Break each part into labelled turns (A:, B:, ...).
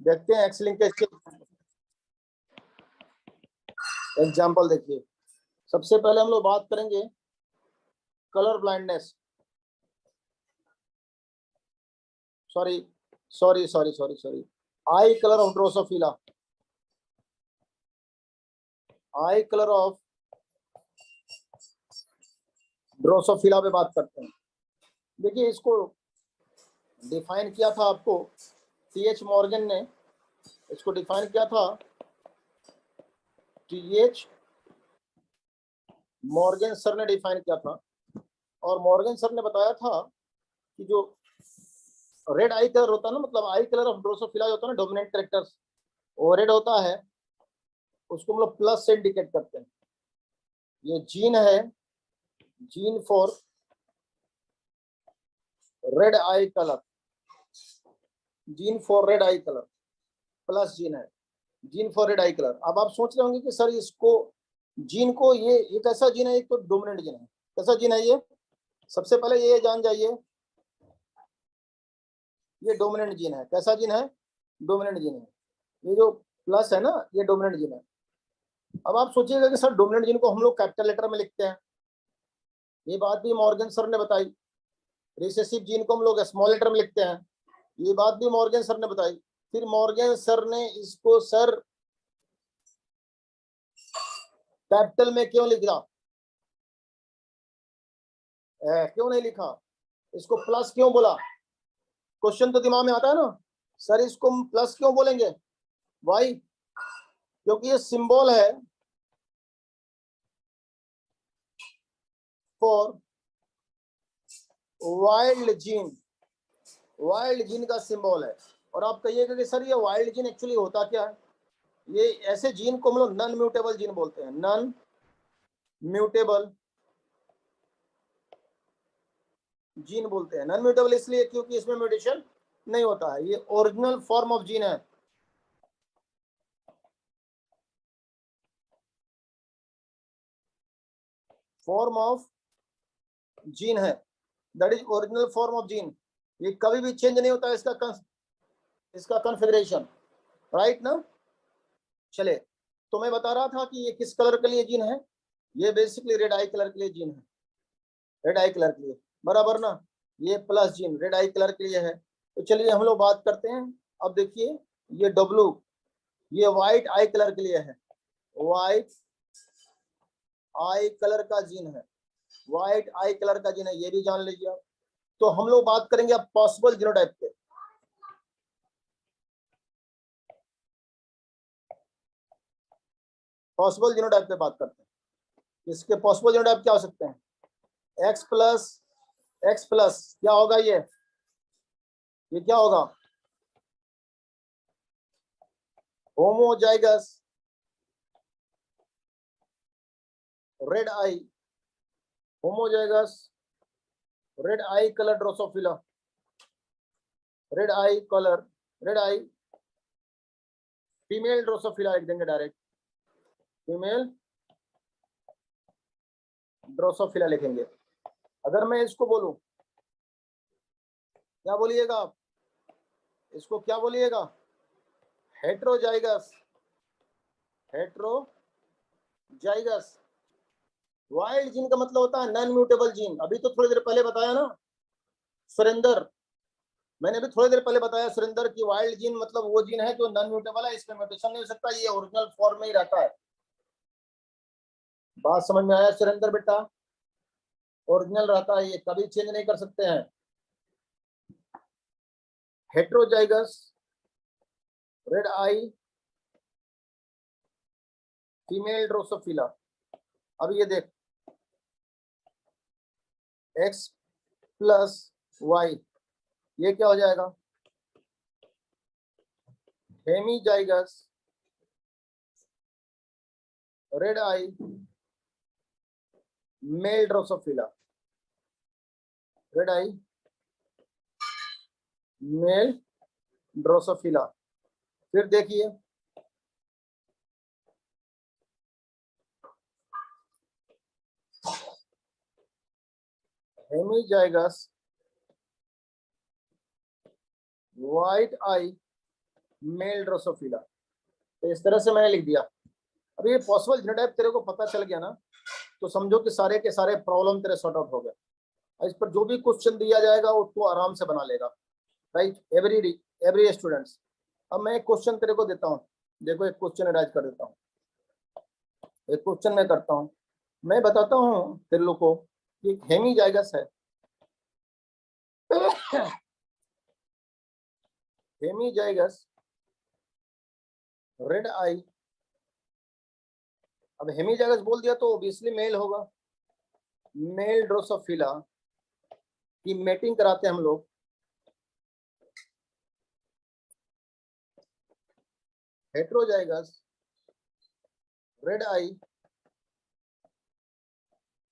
A: देखते हैं x linkage के एग्जाम्पल। देखिए, सबसे पहले हम लोग बात करेंगे colour blindness. Sorry, I colour of Drosophila, I colour of Drosophila पे बात करते हैं। देखिए, इसको डिफाइन किया था आपको टीएच मॉर्गन ने, इसको डिफाइन किया था टीएच मॉर्गन सर ने डिफाइन किया था। और मॉर्गन सर ने बताया था कि जो रेड आई कलर होता है ना, मतलब आई कलर ऑफ ड्रोसोफिला होता है ना, डोमिनेंट कैरेक्टर्स वो रेड होता है, उसको हम लोग प्लस से इंडिकेट करते हैं। ये जीन है, gene for red eye colour, gene for red eye colour plus gene है, gene for red eye colour. अब आप सोच रहे होंगे कि सर इसको जीन को ये कैसा जीन है, एक तो डोमिनेंट जीन है, कैसा जीन है ये? सबसे पहले ये जान जाइए, ये डोमिनेंट जीन है। कैसा जीन है? डोमिनेंट जीन है। ये जो प्लस है ना, ये डोमिनेंट जीन है। अब आप सोचिएगा कि सर डोमिनेंट जीन को हम लोग कैपिटल लेटर में लिखते हैं, ये बात भी मॉर्गन सर ने बताई। रिसेसिव जीन को हम लोग स्मॉल लेटर में लिखते हैं, ये बात भी मॉर्गन सर ने बताई। फिर मॉर्गन सर ने इसको सर कैपिटल में क्यों लिखा, क्यों नहीं लिखा, इसको प्लस क्यों बोला? क्वेश्चन तो दिमाग में आता है ना, सर इसको हम प्लस क्यों बोलेंगे? वाई? क्योंकि ये सिंबल है for wild gene, wild gene का सिंबल है। और आप कहिएगा कि सर ये वाइल्ड जीन एक्चुअली होता क्या है? ये ऐसे जीन को हम लोग नॉन म्यूटेबल जीन बोलते हैं, नॉन म्यूटेबल जीन बोलते हैं। नॉन म्यूटेबल इसलिए क्योंकि इसमें म्यूटेशन नहीं होता है, ये ओरिजिनल फॉर्म ऑफ जीन है। फॉर्म ऑफ जीन है, that is original form of gene. ये कभी भी चेंज नहीं होता है इसका कॉन्फ़िगरेशन, राइट ना? चले, तो मैं बता रहा था कि ये किस कलर के लिए जीन है, ये बेसिकली रेड आई कलर के लिए जीन है, रेड आई कलर के लिए, बराबर ना? ये plus gene red eye colour के लिए है। तो चलिए हम लोग बात करते हैं। अब देखिए, ये डब्लू, ये व्हाइट आई कलर के लिए है, व्हाइट आई कलर का जीन है, व्हाइट आई कलर का जीन है, ये भी जान लीजिए आप। तो हम लोग बात करेंगे अब पॉसिबल जीनोटाइप पे। पॉसिबल जीनोटाइप पे बात करते हैं। इसके पॉसिबल जीनोटाइप क्या हो सकते हैं? एक्स प्लस क्या होगा? ये क्या होगा? Homozygous red eye, homozygous red eye colour Drosophila, red eye colour, red eye female Drosophila लिख देंगे डायरेक्ट, फीमेल ड्रोसोफिला लिखेंगे। अगर मैं इसको बोलूं, क्या बोलिएगा आप? इसको क्या बोलिएगा? Heterozygous, heterozygous. वाइल्ड जीन का मतलब होता है नॉन म्यूटेबल जीन। अभी तो थोड़ी देर पहले बताया ना सुरेंद्र, मैंने अभी थोड़ी देर पहले बताया सुरेंद्र की वाइल्ड जीन मतलब वो जीन है जो नॉन म्यूटेबल है, इसमें म्यूटेशन नहीं हो सकता, ये ओरिजिनल फॉर्म में ही रहता है। बात समझ में आया सुरेंद्र बेटा? ओरिजिनल रहता है, ये कभी चेंज नहीं कर सकते हैं। Heterozygous red eye female Drosophila. अब ये देख, एक्स प्लस वाई, ये क्या हो जाएगा? Hemizygous red eye male Drosophila, red eye male Drosophila. फिर देखिए, हेमीजाइगस व्हाइट आई मेल ड्रोसोफिला। तो इस तरह से मैंने लिख दिया। अब ये पॉसिबल जीनोटाइप तेरे को पता चल गया ना, तो समझो कि सारे के सारे प्रॉब्लम तेरे सॉर्ट आउट हो गए। इस पर जो भी क्वेश्चन दिया जाएगा वो तू आराम से बना लेगा, राइट, एवरी स्टूडेंट्स। अब मैं एक क्वेश्चन तेरे को देता हूँ, देखो एक क्वेश्चन राइज कर देता हूँ। एक क्वेश्चन मैं करता हूँ, मैं बताता हूँ तेरे लोग को कि एक हेमीजाइगस है। हेमीजाइगस रेड आई। अब हेमीजाइगस बोल दिया तो ऑब्वियसली मेल होगा। मेल ड्रोसोफिला की मेटिंग कराते हैं हम लोग। Heterozygous red eye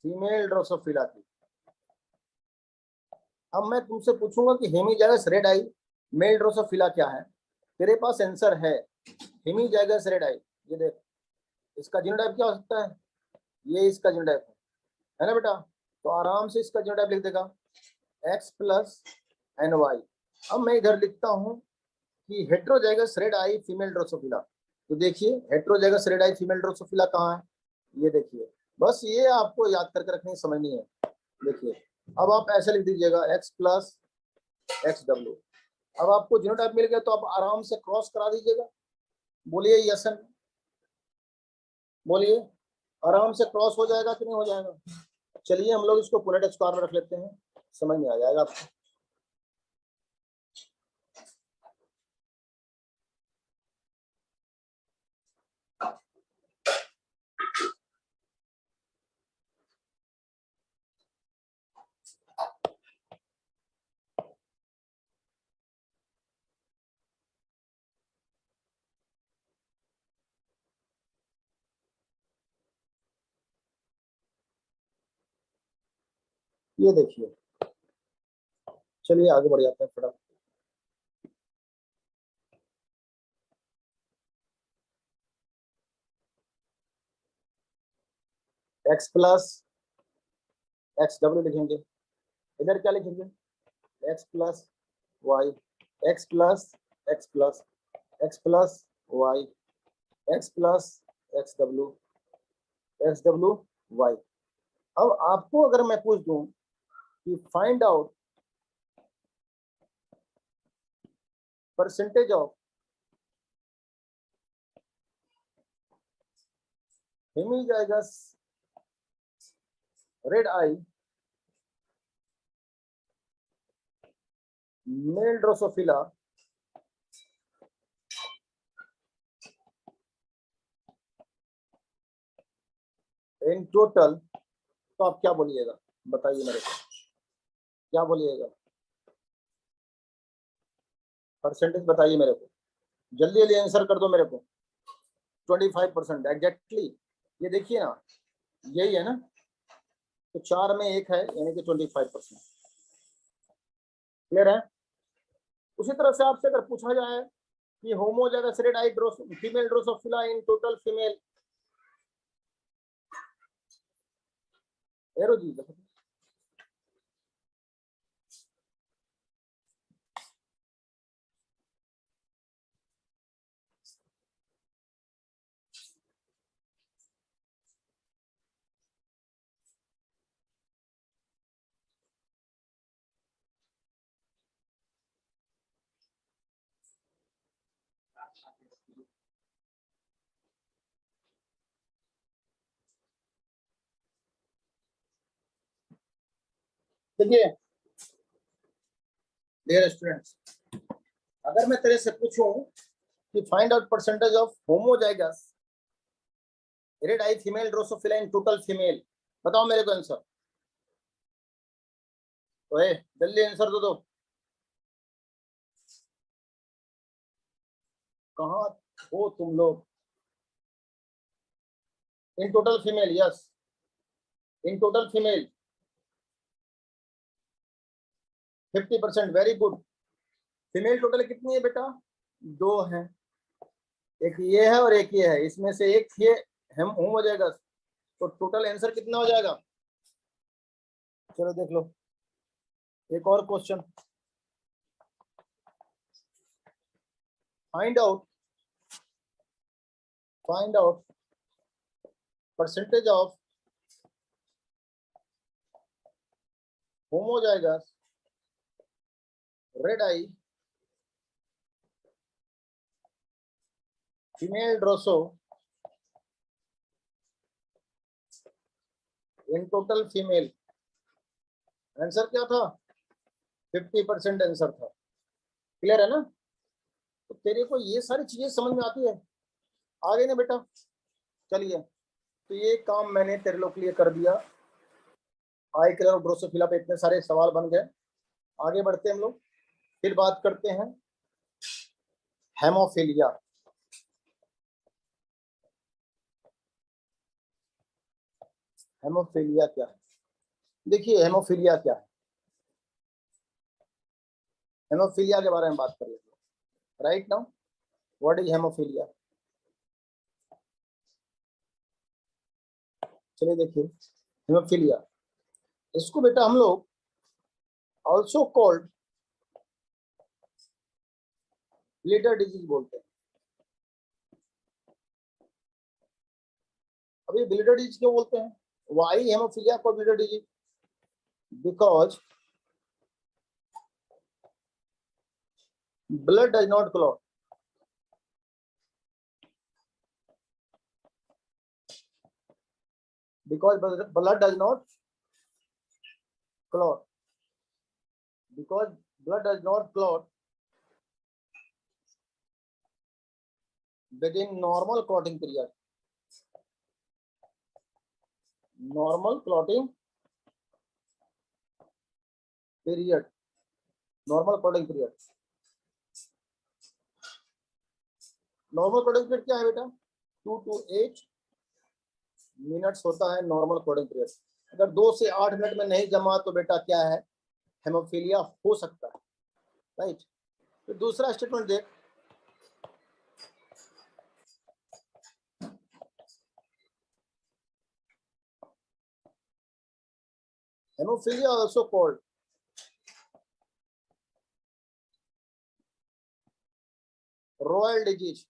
A: female Drosophila की। अब मैं तुमसे पूछूंगा कि hemizygous red eye male Drosophila क्या है। तेरे पास आंसर है हेमीजाइगस रेड आई। ये देख, इसका जीनोटाइप क्या हो सकता है, ये इसका जीनोटाइप है ना बेटा। तो आराम से इसका जीनोटाइप लिख देगा X प्लस एन वाई। अब मैं इधर लिखता हूँ कि heterozygous red eye female Drosophila. तो देखिए heterozygous red eye female Drosophila कहाँ है, ये देखिए। बस ये आपको याद करके रखनी समझनी है। देखिए अब आप ऐसे लिख दीजिएगा X प्लस एक्स डब्ल्यू। अब आपको जीनोटाइप मिल गया तो आप आराम से क्रॉस करा दीजिएगा। बोलिए यस एंड बोलिए, आराम से क्रॉस हो जाएगा कि नहीं हो जाएगा। चलिए हम लोग इसको पुनेट स्क्वायर में रख लेते हैं, समझ में आ जाएगा आपको। ये देखिए, चलिए आगे बढ़ जाते हैं फटाफट। एक्स प्लस एक्स डब्ल्यू लिखेंगे, इधर क्या लिखेंगे X plus Y, X plus X plus X plus Y, X plus X W Y. अब आपको अगर मैं पूछ दूं कि find out percentage of hemizygous red eye male drosophila in total, तो आप क्या बोलिएगा, बताइए मेरे को, क्या बोलिएगा, परसेंटेज बताइए मेरे को, जल्दी जल्दी आंसर कर दो मेरे को। 25% एग्जैक्टली। ये देखिए ना, यही है ना, तो 4 में 1 है यानी कि 25%। क्लियर है। उसी तरह से आपसे अगर पूछा जाए कि homozygous red eye female Drosophila in total female एरोजी, देखिए डियर स्टूडेंट्स, अगर मैं तेरे से पूछूं कि find out percentage of homozygous red eye female Drosophila in total female, बताओ मेरे को आंसर। तो जल्दी आंसर दो। कहाँ हो तुम लोग। इन टोटल फीमेल, यस, इन total female 50%, very good. Female total कितनी है बेटा, 2 है, एक ये है और एक ये है, इसमें से एक ये हम हो जाएगा, तो टोटल आंसर कितना हो जाएगा। चलो देख लो एक और question. find out percentage of homozygous red eye female droso in total female. Answer क्या था? 50% आंसर था। क्लियर है ना? तो तेरे को ये सारी चीजें समझ में आती है, आ गई ना बेटा? चलिए, तो ये काम मैंने तेरे लोग के लिए कर दिया। आई कलर और ड्रोसोफिला पे इतने सारे सवाल बन गए। आगे बढ़ते हैं हम लोग, फिर बात करते हैं हेमोफिलिया। हेमोफिलिया क्या है? देखिए हेमोफिलिया क्या है, हेमोफिलिया के बारे में बात कर लेते हैं। Right now, what is haemophilia? चलिए देखिए, हेमोफिलिया, इसको बेटा हम लोग ऑल्सो कॉल्ड ब्लीडर डिजीज बोलते हैं। अभी ब्लीडर डिजीज क्यों बोलते हैं? वाई हेमोफिलिया को bleeder disease? Because blood does not clot. Because blood does not clot. Because blood does not clot within normal clotting period. Normal clotting period. Normal clotting period. Normal coding period क्या है बेटा? 2 to 8 minutes होता है normal coding period. अगर 2 से 8 minute में नहीं जमा तो बेटा क्या है? हेमोफिलिया हो सकता है। राइट, तो दूसरा स्टेटमेंट देख, haemophilia also called royal disease.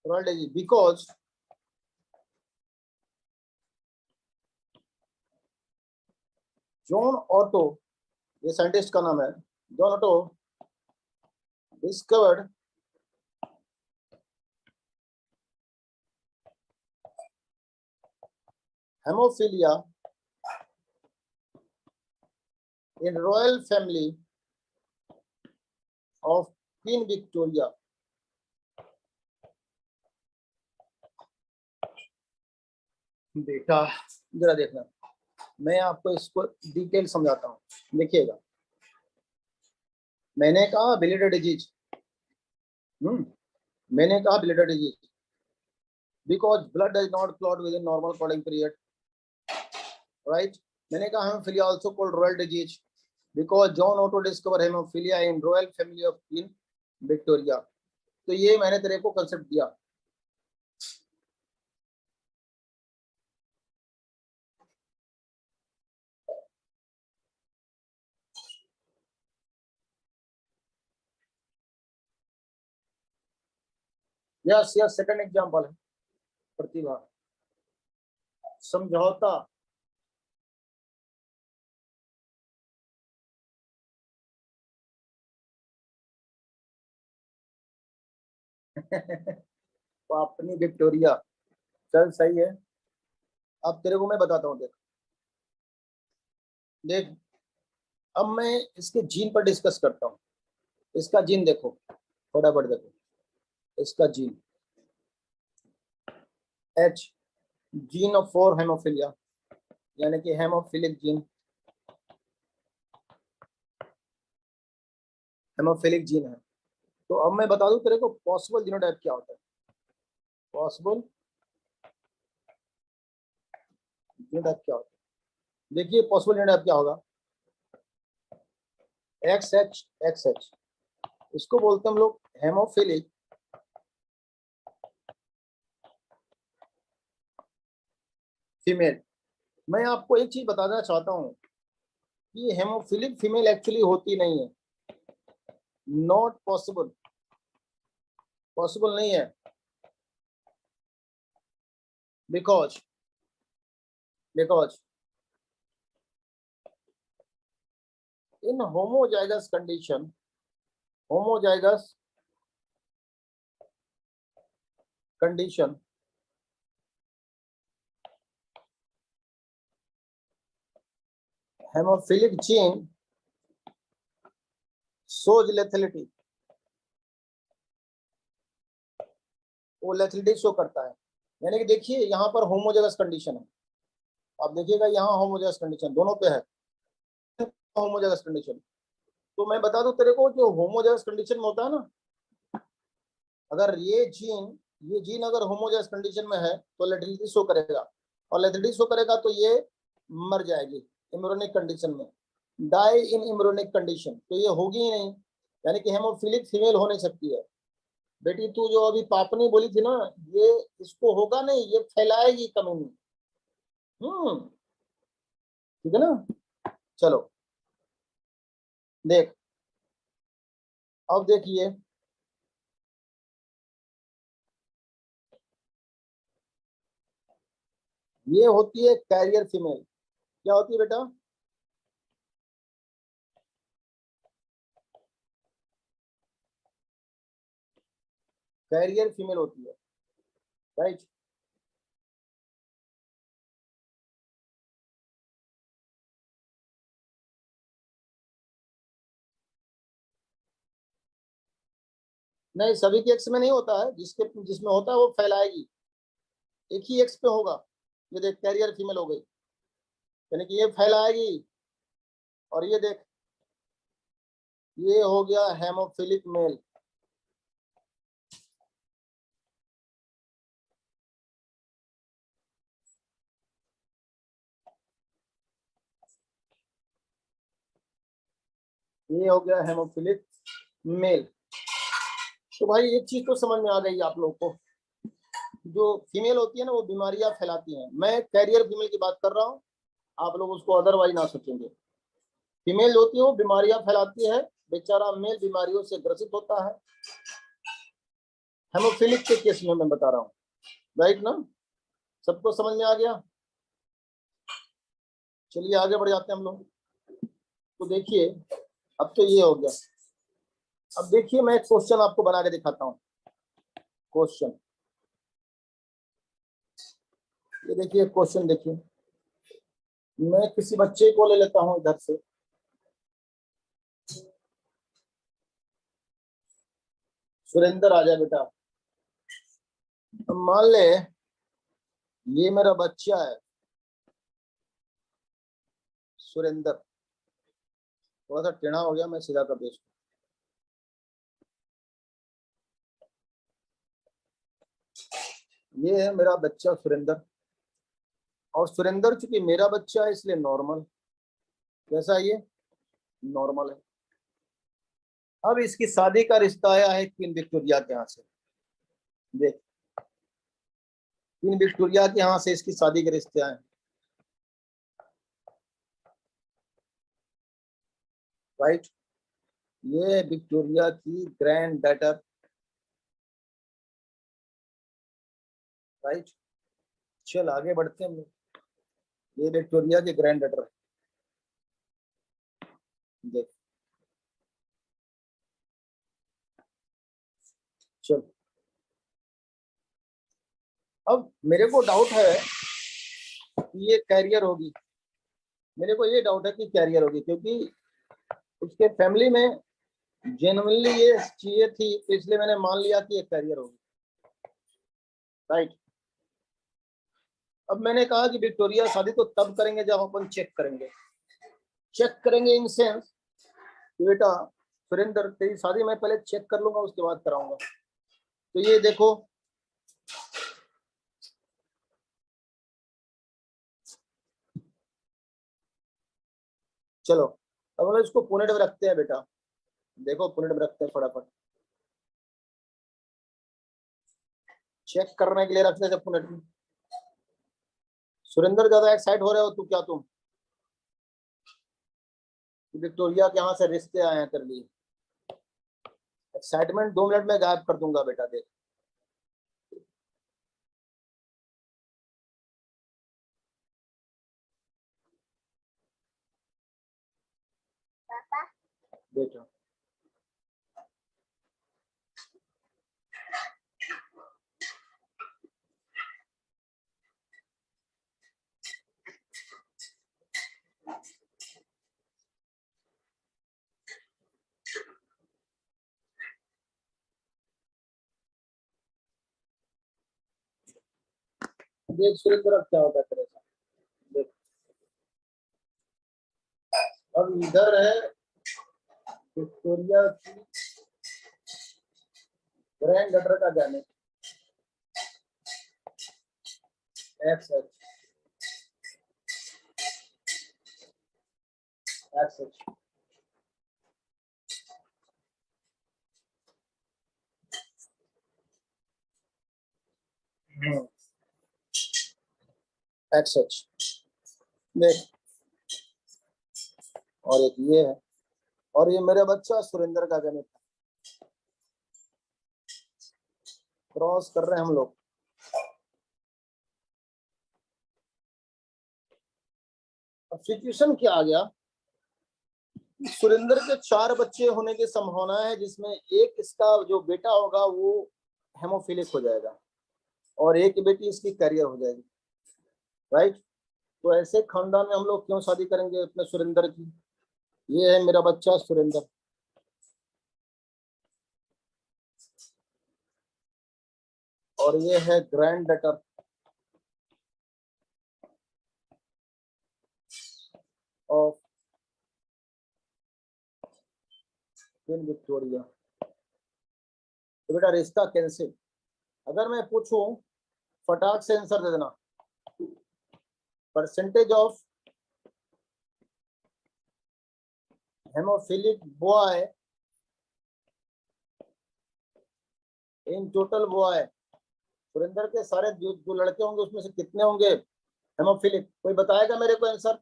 A: Royal disease because John auto, ये साइंटिस्ट का नाम है, John auto discovered haemophilia in royal family of Queen Victoria. बेटा जरा देखना, मैं आपको इसको डिटेल समझाता हूँ। देखिएगा, मैंने कहा ब्लीडर डिजीज, मैंने कहा bleeder disease because blood does not clot with in normal clotting period. Right, मैंने कहा haemophilia also called royal disease because John auto discover haemophilia in royal family of queen Victoria. तो ये मैंने तेरे को concept दिया। यस यस, सेकंड एग्जांपल है प्रतिभा, समझौता। अपनी विक्टोरिया, चल सही है। अब तेरे को मैं बताता हूँ, देख देख, अब मैं इसके जीन पर डिस्कस करता हूँ। इसका जीन देखो, फटाफट देखो, इसका gene H, gene of for haemophilia, यानी कि हेमोफिलिक जीन, हेमोफिलिक जीन है। तो अब मैं बता दूं तेरे को पॉसिबल जीनोटाइप क्या होता है। पॉसिबल जीनोटाइप क्या होता है? देखिए पॉसिबल जीनोटाइप क्या होगा, XH, इसको बोलते हैं हम लोग हेमोफिलिक फीमेल। मैं आपको एक चीज बताना चाहता हूँ कि हेमोफिलिक फीमेल एक्चुअली होती नहीं है। नॉट पॉसिबल, पॉसिबल नहीं है, because in homozygous condition, homozygous condition haemophilic gene shows lethality, वो लेथलिटी शो करता है। यानी कि देखिए यहाँ पर होमोजेगस कंडीशन है, आप देखिएगा यहाँ होमोजेगस कंडीशन दोनों पे है, होमोजेगस कंडीशन। तो मैं बता दूं तेरे को, जो होमोजेगस कंडीशन में होता है ना, अगर ये जीन अगर होमोजेगस कंडीशन में है तो लेथलिटी शो करेगा, और लेथलिटी शो करेगा तो ये मर जाएगी एम्ब्रियोनिक कंडीशन में, डाई इन एम्ब्रियोनिक कंडीशन, तो ये होगी ही नहीं, यानी कि हेमोफिलिक फीमेल हो नहीं सकती है। बेटी तू जो अभी पापनी बोली थी ना, ये इसको होगा नहीं, ये फैलाएगी कम्युनिटी। ठीक है ना। चलो देख, अब देखिए ये होती है कैरियर फीमेल। क्या होती है बेटा? कैरियर फीमेल होती है, राइट। नहीं, सभी के एक्स में नहीं होता है, जिसमें होता है वो फैलाएगी, एक ही एक्स पे होगा। ये देख कैरियर फीमेल हो गई, यानी कि ये फैलाएगी, और ये देख ये हो गया हेमोफिलिक मेल। ये हो गया हेमोफिलिक मेल। तो भाई एक चीज तो समझ में आ गई आप लोग को, जो फीमेल होती है ना वो बीमारियां फैलाती हैं। मैं कैरियर फीमेल की बात कर रहा हूँ, आप लोग उसको अदरवाइज ना सोचेंगे। फीमेल होती है वो बीमारियां फैलाती है, बेचारा मेल बीमारियों से ग्रसित होता है। हेमोफिलिक के केस में मैं बता रहा हूँ, राइट ना। सबको समझ में आ गया? चलिए आगे बढ़ जाते हैं हम लोग। तो देखिए अब तो ये हो गया। अब देखिए मैं एक क्वेश्चन आपको बना के दिखाता हूँ। क्वेश्चन, ये देखिए क्वेश्चन देखिए, मैं किसी बच्चे को ले लेता हूँ इधर से, सुरेंद्र आ जाए बेटा। मान ले ये मेरा बच्चा है सुरेंद्र, थोड़ा सा टेढ़ा हो गया, मैं सीधा कर दूँ। ये है मेरा बच्चा सुरेंद्र, और सुरेंद्र चूंकि मेरा बच्चा है इसलिए नॉर्मल। कैसा है ये? नॉर्मल है। अब इसकी शादी का रिश्ता आया है क्वीन विक्टोरिया के यहाँ से। देख, क्वीन विक्टोरिया के यहाँ से इसकी शादी के रिश्ते आए, राइट। ये विक्टोरिया की ग्रैंड डॉटर, राइट। चल आगे बढ़ते हैं हम लोग। ये विक्टोरिया की ग्रैंड डॉटर है, देख। चल अब मेरे को डाउट है कि ये कैरियर होगी, मेरे को ये डाउट है कि कैरियर होगी, क्योंकि उसके फैमिली में जेन्युइनली ये चीजें थी, तो इसलिए मैंने मान लिया कि ये कैरियर होगी, राइट। अब मैंने कहा कि विक्टोरिया शादी तो तब करेंगे जब अपन चेक करेंगे। चेक करेंगे इन सेंस कि बेटा सुरेंद्र तेरी शादी मैं पहले चेक कर लूंगा, उसके बाद कराऊंगा। तो ये देखो, चलो अब हम इसको पुनेट में रखते हैं बेटा। देखो पुनेट में रखते हैं फटाफट, चेक करने के लिए रखते थे पुनेट में। सुरेंद्र ज्यादा एक्साइट हो रहे हो तू, क्या तुम? विक्टोरिया के यहाँ से रिश्ते आए हैं तेरे लिए। एक्साइटमेंट 2 मिनट में गायब कर दूंगा बेटा, देख। बेटा देख सुरेंद्र, अब क्या होता है तेरे साथ, देख। अब इधर है विक्टोरिया की ग्रैंड डॉटर का gamete x H. X H देख, और एक ये है, और ये मेरा बच्चा सुरेंद्र का गैमेट क्रॉस कर रहे हैं हम लोग। अब सिचुएशन क्या आ गया, सुरेंद्र के 4 बच्चे होने की संभावना है, जिसमें एक इसका जो बेटा होगा वो हेमोफिलिक हो जाएगा और एक बेटी इसकी कैरियर हो जाएगी, राइट। तो ऐसे खानदान में हम लोग क्यों शादी करेंगे अपने सुरेंद्र की। ये है मेरा बच्चा सुरेंद्र, और ये है grand daughter of queen Victoria. तो बेटा रिश्ता कैंसिल। अगर मैं पूछूं, फटाक से आंसर दे देना, percentage of haemophilic boy in total boy, Surendra के सारे जो लड़के होंगे उसमें से कितने होंगे हेमोफिलिक, कोई बताएगा मेरे को आंसर?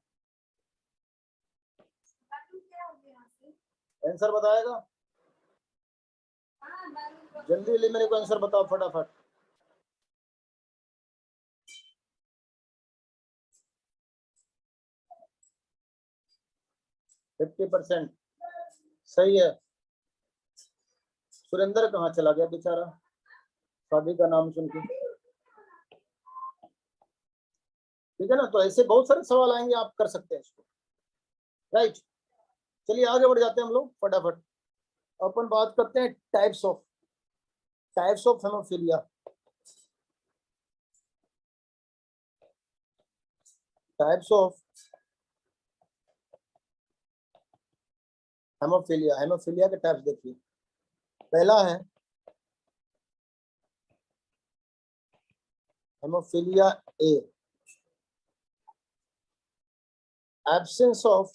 A: आंसर बताएगा? जल्दी जल्दी मेरे को आंसर बताओ फटाफट। फिफ्टी 50% सही है। सुरेंद्र कहाँ चला गया बेचारा, शादी का नाम सुन के। ठीक है ना, तो ऐसे बहुत सारे सवाल आएंगे, आप कर सकते हैं इसको, राइट। चलिए आगे बढ़ जाते हैं हम लोग फटाफट। अपन बात करते हैं types of haemophilia. Types of haemophilia के टाइप्स देखिए। पहला है haemophilia A, absence of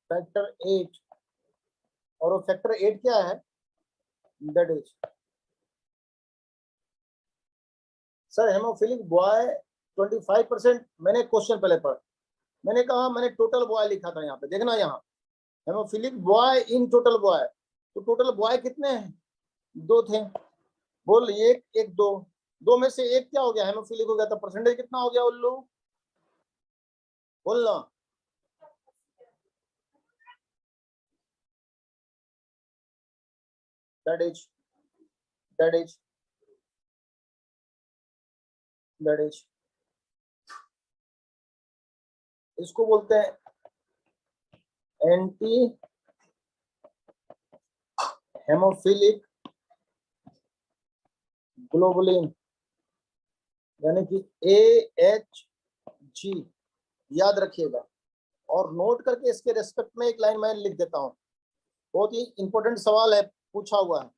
A: factor 8, और वो फैक्टर 8 क्या है, that is sir haemophilic boy 25%। मैंने क्वेश्चन पहले पढ़ा, मैंने कहा, मैंने टोटल बॉय लिखा था यहाँ पे, देखना यहाँ haemophilic boy in total boy, तो टोटल बॉय कितने हैं, 2 थे। बोल एक एक दो, 2 में से एक क्या हो गया, हेमोफिलिक हो गया, तो परसेंटेज कितना हो गया उल्लू, बोलना। दैट इज इसको बोलते हैं एंटी हेमोफिलिक ग्लोबुलिन, यानी कि AHG, याद रखिएगा। और नोट करके इसके रेस्पेक्ट में एक लाइन मैं लिख देता हूं, बहुत ही इंपॉर्टेंट सवाल है, पूछा हुआ है।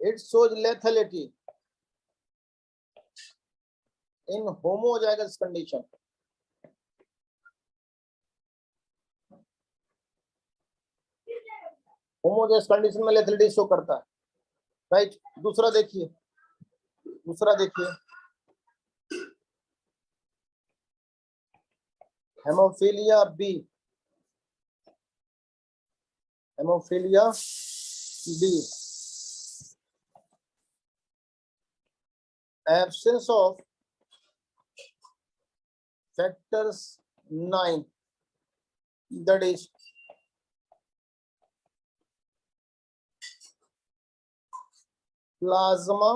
A: It shows lethality in homozygous condition. Homozygous condition में लेथैलिटी शो करता है, राइट। दूसरा देखिए haemophilia B, haemophilia B, absence of factors 9, that is plasma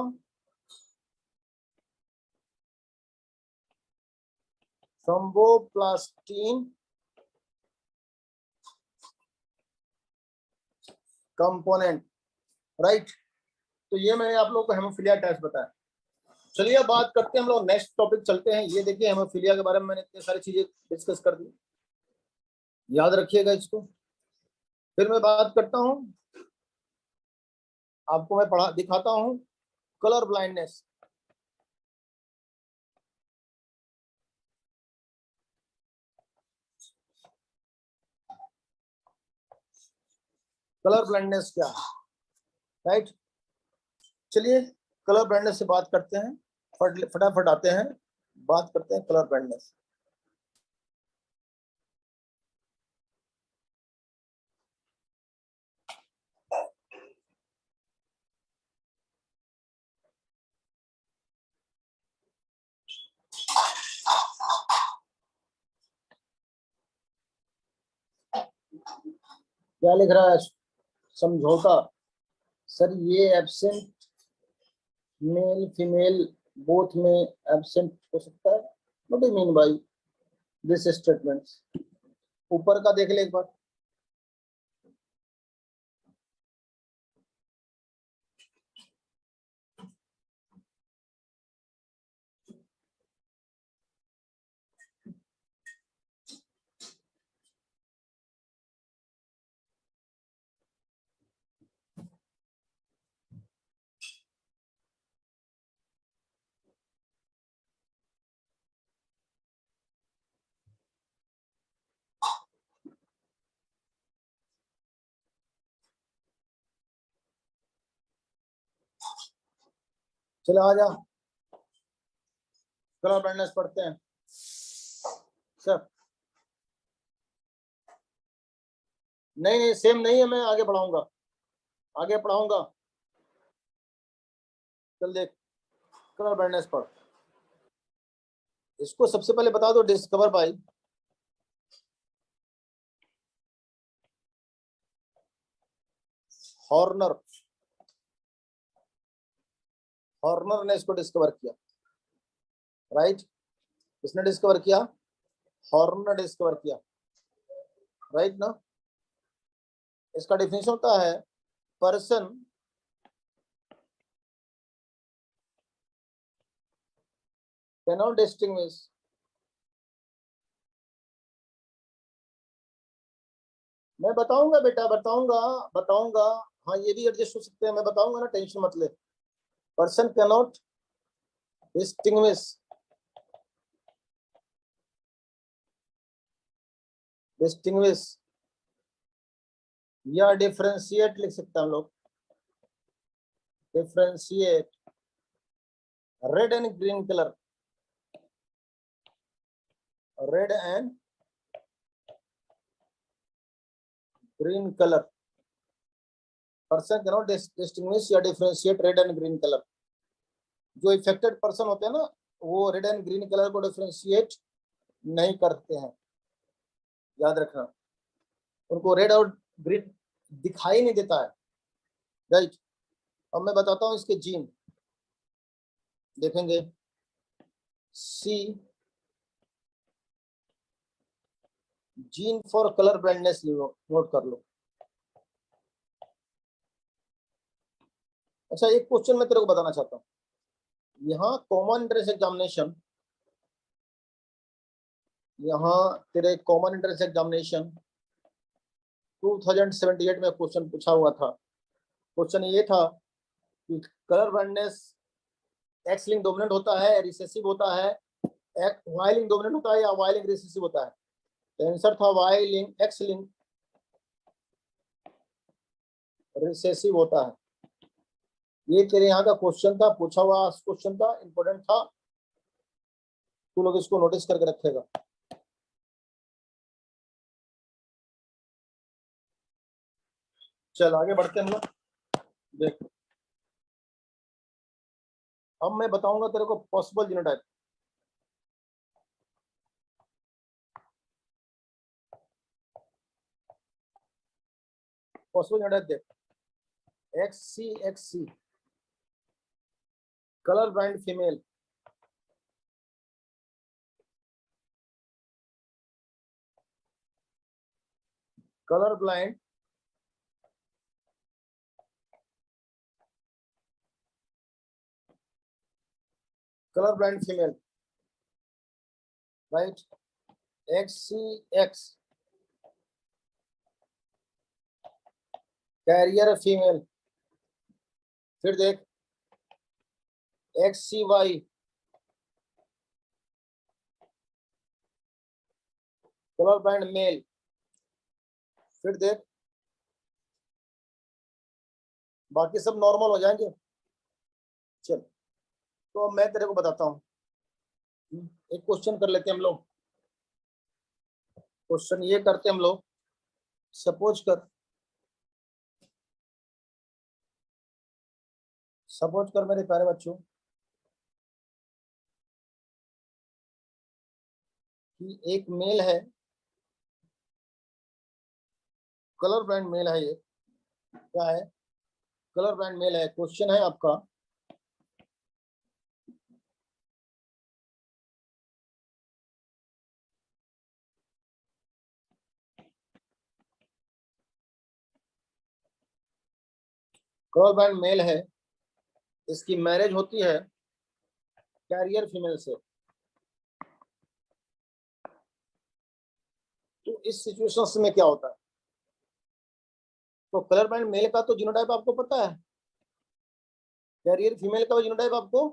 A: thromboplastin component, right. तो ये मैंने आप लोगों को हेमोफीलिया टेस्ट बताया। चलिए अब बात करते हैं, हम लोग नेक्स्ट टॉपिक चलते हैं। ये देखिए हेमोफीलिया के बारे में मैंने इतनी सारी चीजें डिस्कस कर दी, याद रखिएगा इसको। फिर मैं बात करता हूं, आपको मैं पढ़ा दिखाता हूं कलर ब्लाइंडनेस। कलर ब्लाइंडनेस क्या है, राइट। चलिए कलर ब्लाइंडनेस से बात करते हैं, फटाफट आते हैं, बात करते हैं कलर ब्लाइंडनेस। क्या लिख रहा है समझौता, सर ये एब्सेंट मेल फीमेल बोथ में एब्सेंट हो सकता है, what do mean by this statements. ऊपर का देख ले एक बार, चलो आ जा, कलर ब्लाइंडनेस पढ़ते हैं सर। नहीं नहीं सेम नहीं है, मैं आगे बढ़ाऊंगा, आगे पढ़ाऊंगा। चल देख कलर ब्लाइंडनेस पढ़, इसको सबसे पहले बता दो डिस्कवर बाय हॉर्नर। हॉर्नर ने इसको डिस्कवर किया, राइट। किसने डिस्कवर किया, हॉर्नर ने डिस्कवर किया, राइट ना। इसका डेफिनेशन होता है पर्सन कैनॉट डिस्टिंग्विश मैं बताऊंगा बेटा, बताऊंगा बताऊंगा, हाँ ये भी एडजस्ट हो सकते हैं, मैं बताऊंगा ना, टेंशन मत ले। पर्सन कैनॉट डिस्टिंग्विश, डिस्टिंग्विश या डिफरेंशिएट लिख सकते हैं हम लोग, differentiate red and green colour, red and green colour. Person cannot distinguish या differentiate red and green colour. जो इफेक्टेड पर्सन होते हैं ना, वो रेड एंड ग्रीन कलर को डिफरेंशिएट नहीं करते हैं, याद रखना। उनको रेड और ग्रीन दिखाई नहीं देता है, राइट। अब मैं बताता हूं इसके जीन, देखेंगे C gene for colour blindness, note कर लो। अच्छा एक क्वेश्चन मैं तेरे को बताना चाहता हूँ, यहाँ कॉमन एंट्रेंस एग्जामिनेशन, यहाँ तेरे कॉमन एंट्रेंस एग्जामिनेशन 2078 में क्वेश्चन पूछा हुआ था। क्वेश्चन ये था कि colour blindness x link dominant होता है, रिसेसिव होता है, वाई लिंक डोमिनेंट होता है या वाई लिंक रिसेसिव होता है। तो आंसर था Y link, X link recessive होता है। ये तेरे यहाँ का क्वेश्चन था, पूछा हुआ क्वेश्चन था, इंपॉर्टेंट था, तू लोग इसको नोटिस करके रखेगा। चल आगे बढ़ते हैं हम लोग। देख, अब मैं बताऊंगा तेरे को पॉसिबल जीनोटाइप। पॉसिबल जीनोटाइप देख, XC colour blind female, colour blind female, right, XCX carrier female. फिर देख XCY कलर ब्लाइंड मेल। फिर देख बाकी सब नॉर्मल हो जाएंगे। चल तो अब मैं तेरे को बताता हूँ, एक क्वेश्चन कर लेते हैं हम लोग। क्वेश्चन ये करते हैं हम लोग, सपोज कर मेरे प्यारे बच्चों कि एक मेल है, कलर ब्लाइंड मेल है, ये क्या है, कलर ब्लाइंड मेल है। क्वेश्चन है आपका, कलर ब्लाइंड मेल है, इसकी मैरिज होती है कैरियर फीमेल से। तो इस सिचुएशन में क्या होता है? तो कलर ब्लाइंड मेल का तो जीनोटाइप आपको पता है, कैरियर फीमेल का जीनोटाइप आपको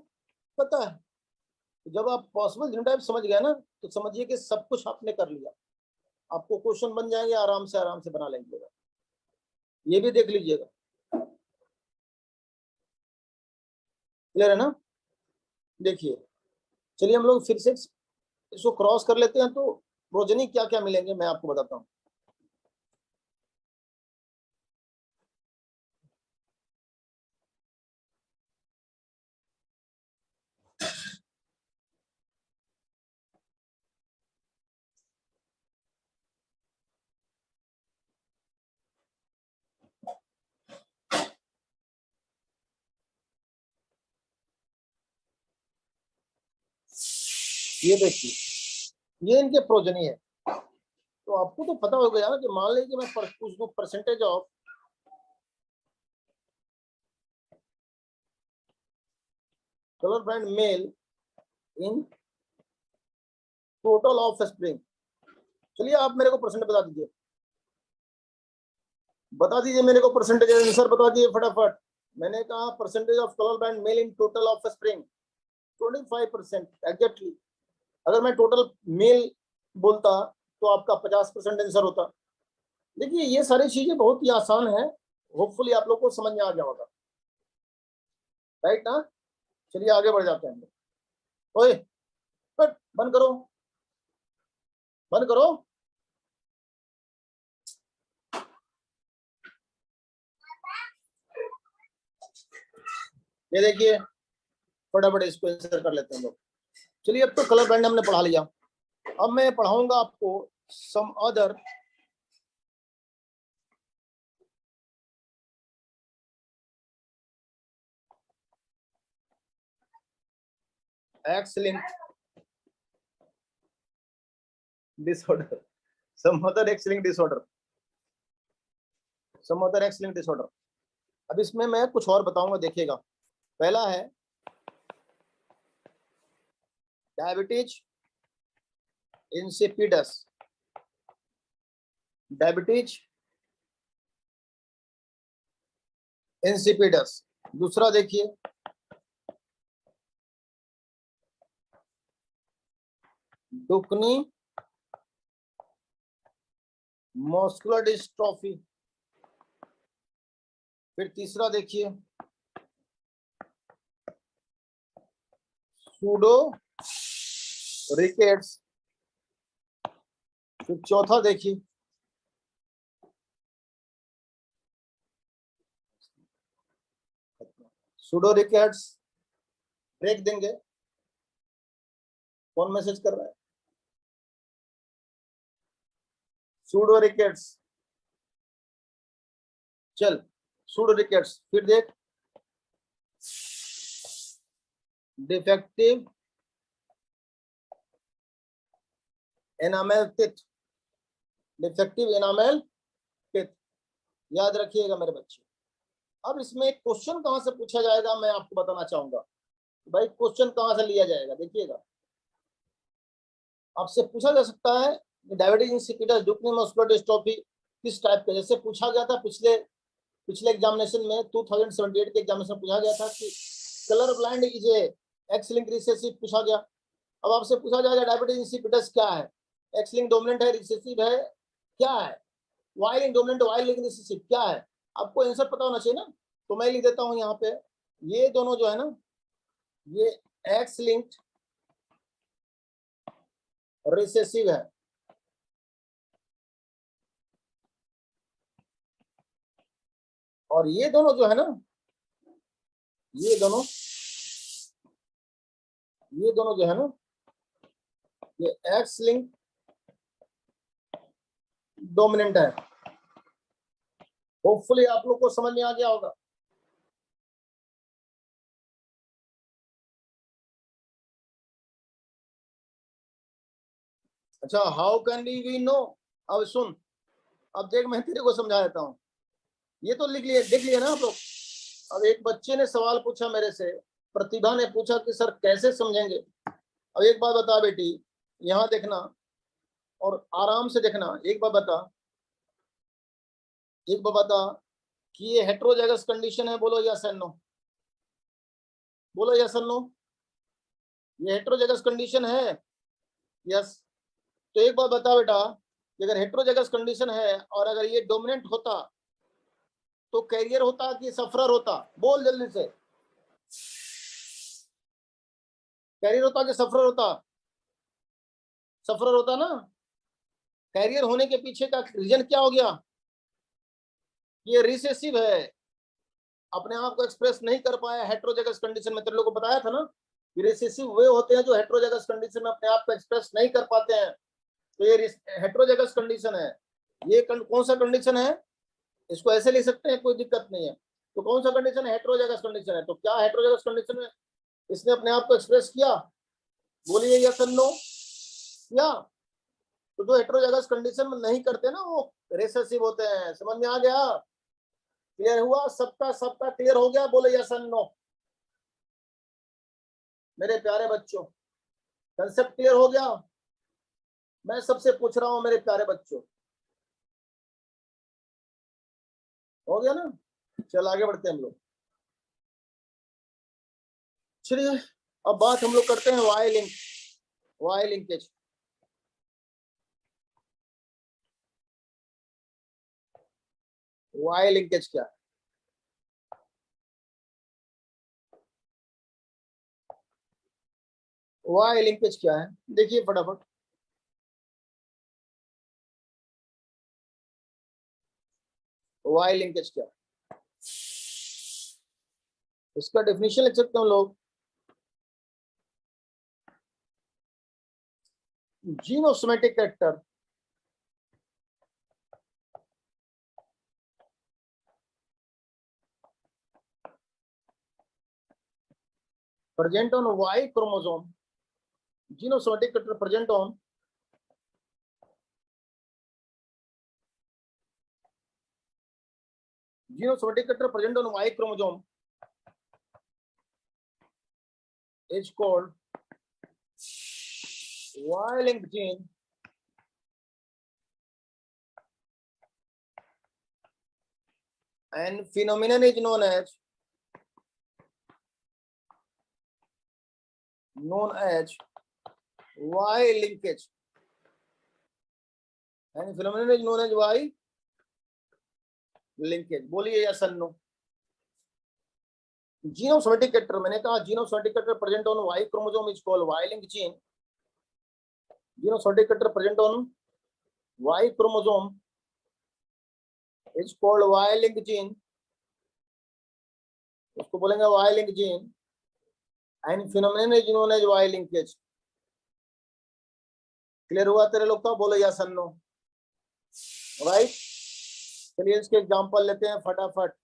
A: पता है। तो जब आप पॉसिबल जीनोटाइप समझ गए ना, तो समझिए कि सब कुछ आपने कर लिया। आपको क्वेश्चन बन जाएंगे, आराम से बना लेंगे। ये भी देख लीजिएगा, क्लियर है ना? देखिए, चलिए हम लोग फिर से इसको क्रॉस कर लेते हैं। तो प्रोजनी क्या क्या मिलेंगे मैं आपको बताता हूँ। ये देखिए, ये इनके प्रोजनी है। तो आपको तो पता होगा यार कि मान लीजिए मैं पूछ दूं percentage of colour blind mail in total of spring. चलिए आप मेरे को परसेंट बता दीजिए, मेरे को परसेंटेज आंसर बता दीजिए फटाफट। मैंने कहा percentage of colour blind mail in total of spring 25% exactly. अगर मैं टोटल मेल बोलता तो आपका 50% आंसर होता। देखिए ये सारी चीजें बहुत ही आसान है, होपफुली आप लोग को समझ में आ गया होगा, राइट ना? चलिए आगे बढ़ जाते हैं। ओए बंद करो, बंद करो। ये देखिए फटाफट इसको आंसर कर लेते हैं लोग। चलिए अब तो कलर ब्लाइंड हमने पढ़ा लिया, अब मैं पढ़ाऊंगा आपको some other X linked disorder, some other X linked disorder, some other X linked disorder. अब इसमें मैं कुछ और बताऊंगा, देखिएगा। पहला है डायबिटीज इंसिपिडस, डायबिटीज इंसिपिडस। दूसरा देखिए डुकनी मस्कुलर डिस्ट्रॉफी। फिर तीसरा देखिए सूडो रिकेट्स। फिर चौथा देखिए सूडो रिकेट्स ब्रेक देंगे। कौन मैसेज कर रहा है? सूडो रिकेट्स, चल सूडो रिकेट्स। फिर देख, defective enamel teeth, defective enamel teeth, याद रखिएगा मेरे बच्चे। अब इसमें एक क्वेश्चन कहां से पूछा जाएगा मैं आपको बताना चाहूंगा। भाई क्वेश्चन कहां से लिया जाएगा, देखिएगा आपसे पूछा जा सकता है डायबिटीज इंसिपिडस ड्यूक्नी मस्कुलर डिस्ट्रोफी किस टाइप का, जैसे पूछा गया था पिछले एग्जामिनेशन में 2078 के एग्जामिनेशन में पूछा गया था कि colour blind is a x link recessive पूछा गया। अब आपसे पूछा जाएगा डायबिटीज इंसिपिडस क्या है, एक्स लिंक डोमिनेंट है, रिसेसिव है, क्या है, Y link dominant, Y link recessive क्या है, आपको आंसर पता होना चाहिए ना। तो मैं लिख देता हूं यहाँ पे, ये दोनों जो है ना, ये एक्स लिंक्ड रिसेसिव है, और ये दोनों जो है ना, ये दोनों जो है ना, ये एक्स लिंक डोमिनेंट है। होपफुली आप लोग को समझ में आ गया होगा। अच्छा, हाउ कैन वी नो, अब सुन, अब देख मैं तेरे को समझा देता हूँ। ये तो लिख लिया, देख लिया ना आप लोग। अब एक बच्चे ने सवाल पूछा मेरे से, प्रतिभा ने पूछा कि सर कैसे समझेंगे। अब एक बात बता बेटी, यहाँ देखना और आराम से देखना, एक बात बता कि ये हेट्रोजाइगस कंडीशन है, बोलो यस एंड नो, बोलो यस एंड नो, ये हेट्रोजाइगस कंडीशन है, यस। तो एक बात बता बेटा कि अगर हेट्रोजाइगस कंडीशन है और अगर ये डोमिनेंट होता तो कैरियर होता कि सफरर होता, बोल जल्दी से, कैरियर होता कि सफरर होता? सफरर होता ना। कैरियर होने के पीछे का रीजन क्या हो गया, ये रिसेसिव है, अपने आप को एक्सप्रेस नहीं कर पाया हेट्रोजाइगस कंडीशन में। तेरे लोगों को बताया था ना, रिसेसिव वे होते हैं जो हेट्रोजाइगस कंडीशन में अपने आप को एक्सप्रेस नहीं कर पाते हैं, तो ये हेट्रोजाइगस कंडीशन है। ये कौन सा कंडीशन है, इसको ऐसे लिख सकते हैं, कोई दिक्कत नहीं है। तो कौन सा कंडीशन है, हेट्रोजाइगस कंडीशन है। तो क्या हेट्रोजाइगस कंडीशन में इसने अपने आप को एक्सप्रेस किया, बोलिए यस और नो, या तो जो हेट्रोजाइगस कंडीशन में नहीं करते ना वो रिसेसिव होते हैं। समझ में आ गया, क्लियर हुआ, सबका क्लियर हो गया, बोले यस और नो मेरे प्यारे बच्चों, कंसेप्ट क्लियर हो गया। मैं सबसे पूछ रहा हूं मेरे प्यारे बच्चों, हो गया ना। चल आगे बढ़ते हैं हम लोग। चलिए अब बात हम लोग करते हैं वाई लिंकेज। वाई लिंकेज क्या है, वाई लिंकेज क्या है, देखिए फटाफट। वाई लिंकेज क्या है, इसका डेफिनेशन लिख सकते हैं हम लोग, gene of somatic character present on Y chromosome, gene of somatic character present on gene of somatic character present on Y chromosome is called Y-linked gene, and phenomenon is known as Y linkage, and phenomenon is known as Y linkage। बोलिए या सन्नो, gene of somatic character, मैंने कहा gene of somatic character present on Y chromosome is called Y link gene. Gene of somatic character present on Y chromosome is called Y link gene, उसको बोलेंगे Y link gene and phenomenon is known as Y linkage. Clear हुआ तेरे लोग का? बोलो yes और no. Right, चलिए इसके एग्जांपल लेते हैं फटाफट।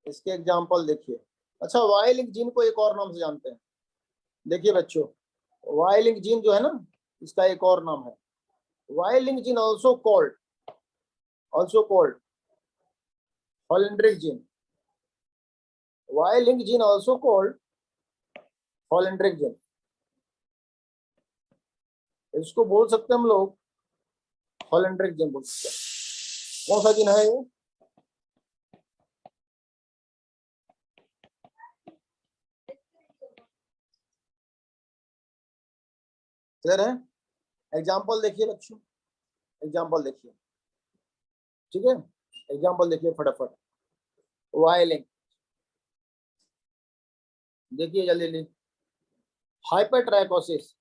A: इसके एग्जांपल देखिए। अच्छा, वाई लिंक जीन को एक और नाम से जानते हैं। देखिए बच्चों, वाई लिंक जीन जो है ना, इसका एक और नाम है Y link gene, also called Holendrick gene. Y-linked gene also called Holendrick gene. इसको बोल सकते हैं हम लोग Holendrick gene बोल सकते हैं। कौन सा जीन है ये? क्लियर है? एग्जाम्पल देखिए बच्चों, एग्जाम्पल देखिए, ठीक है? एग्जाम्पल देखिए फटाफट। वाई लिंक देखिए जल्दी जल्दी। हाइपरट्राइकोसिस,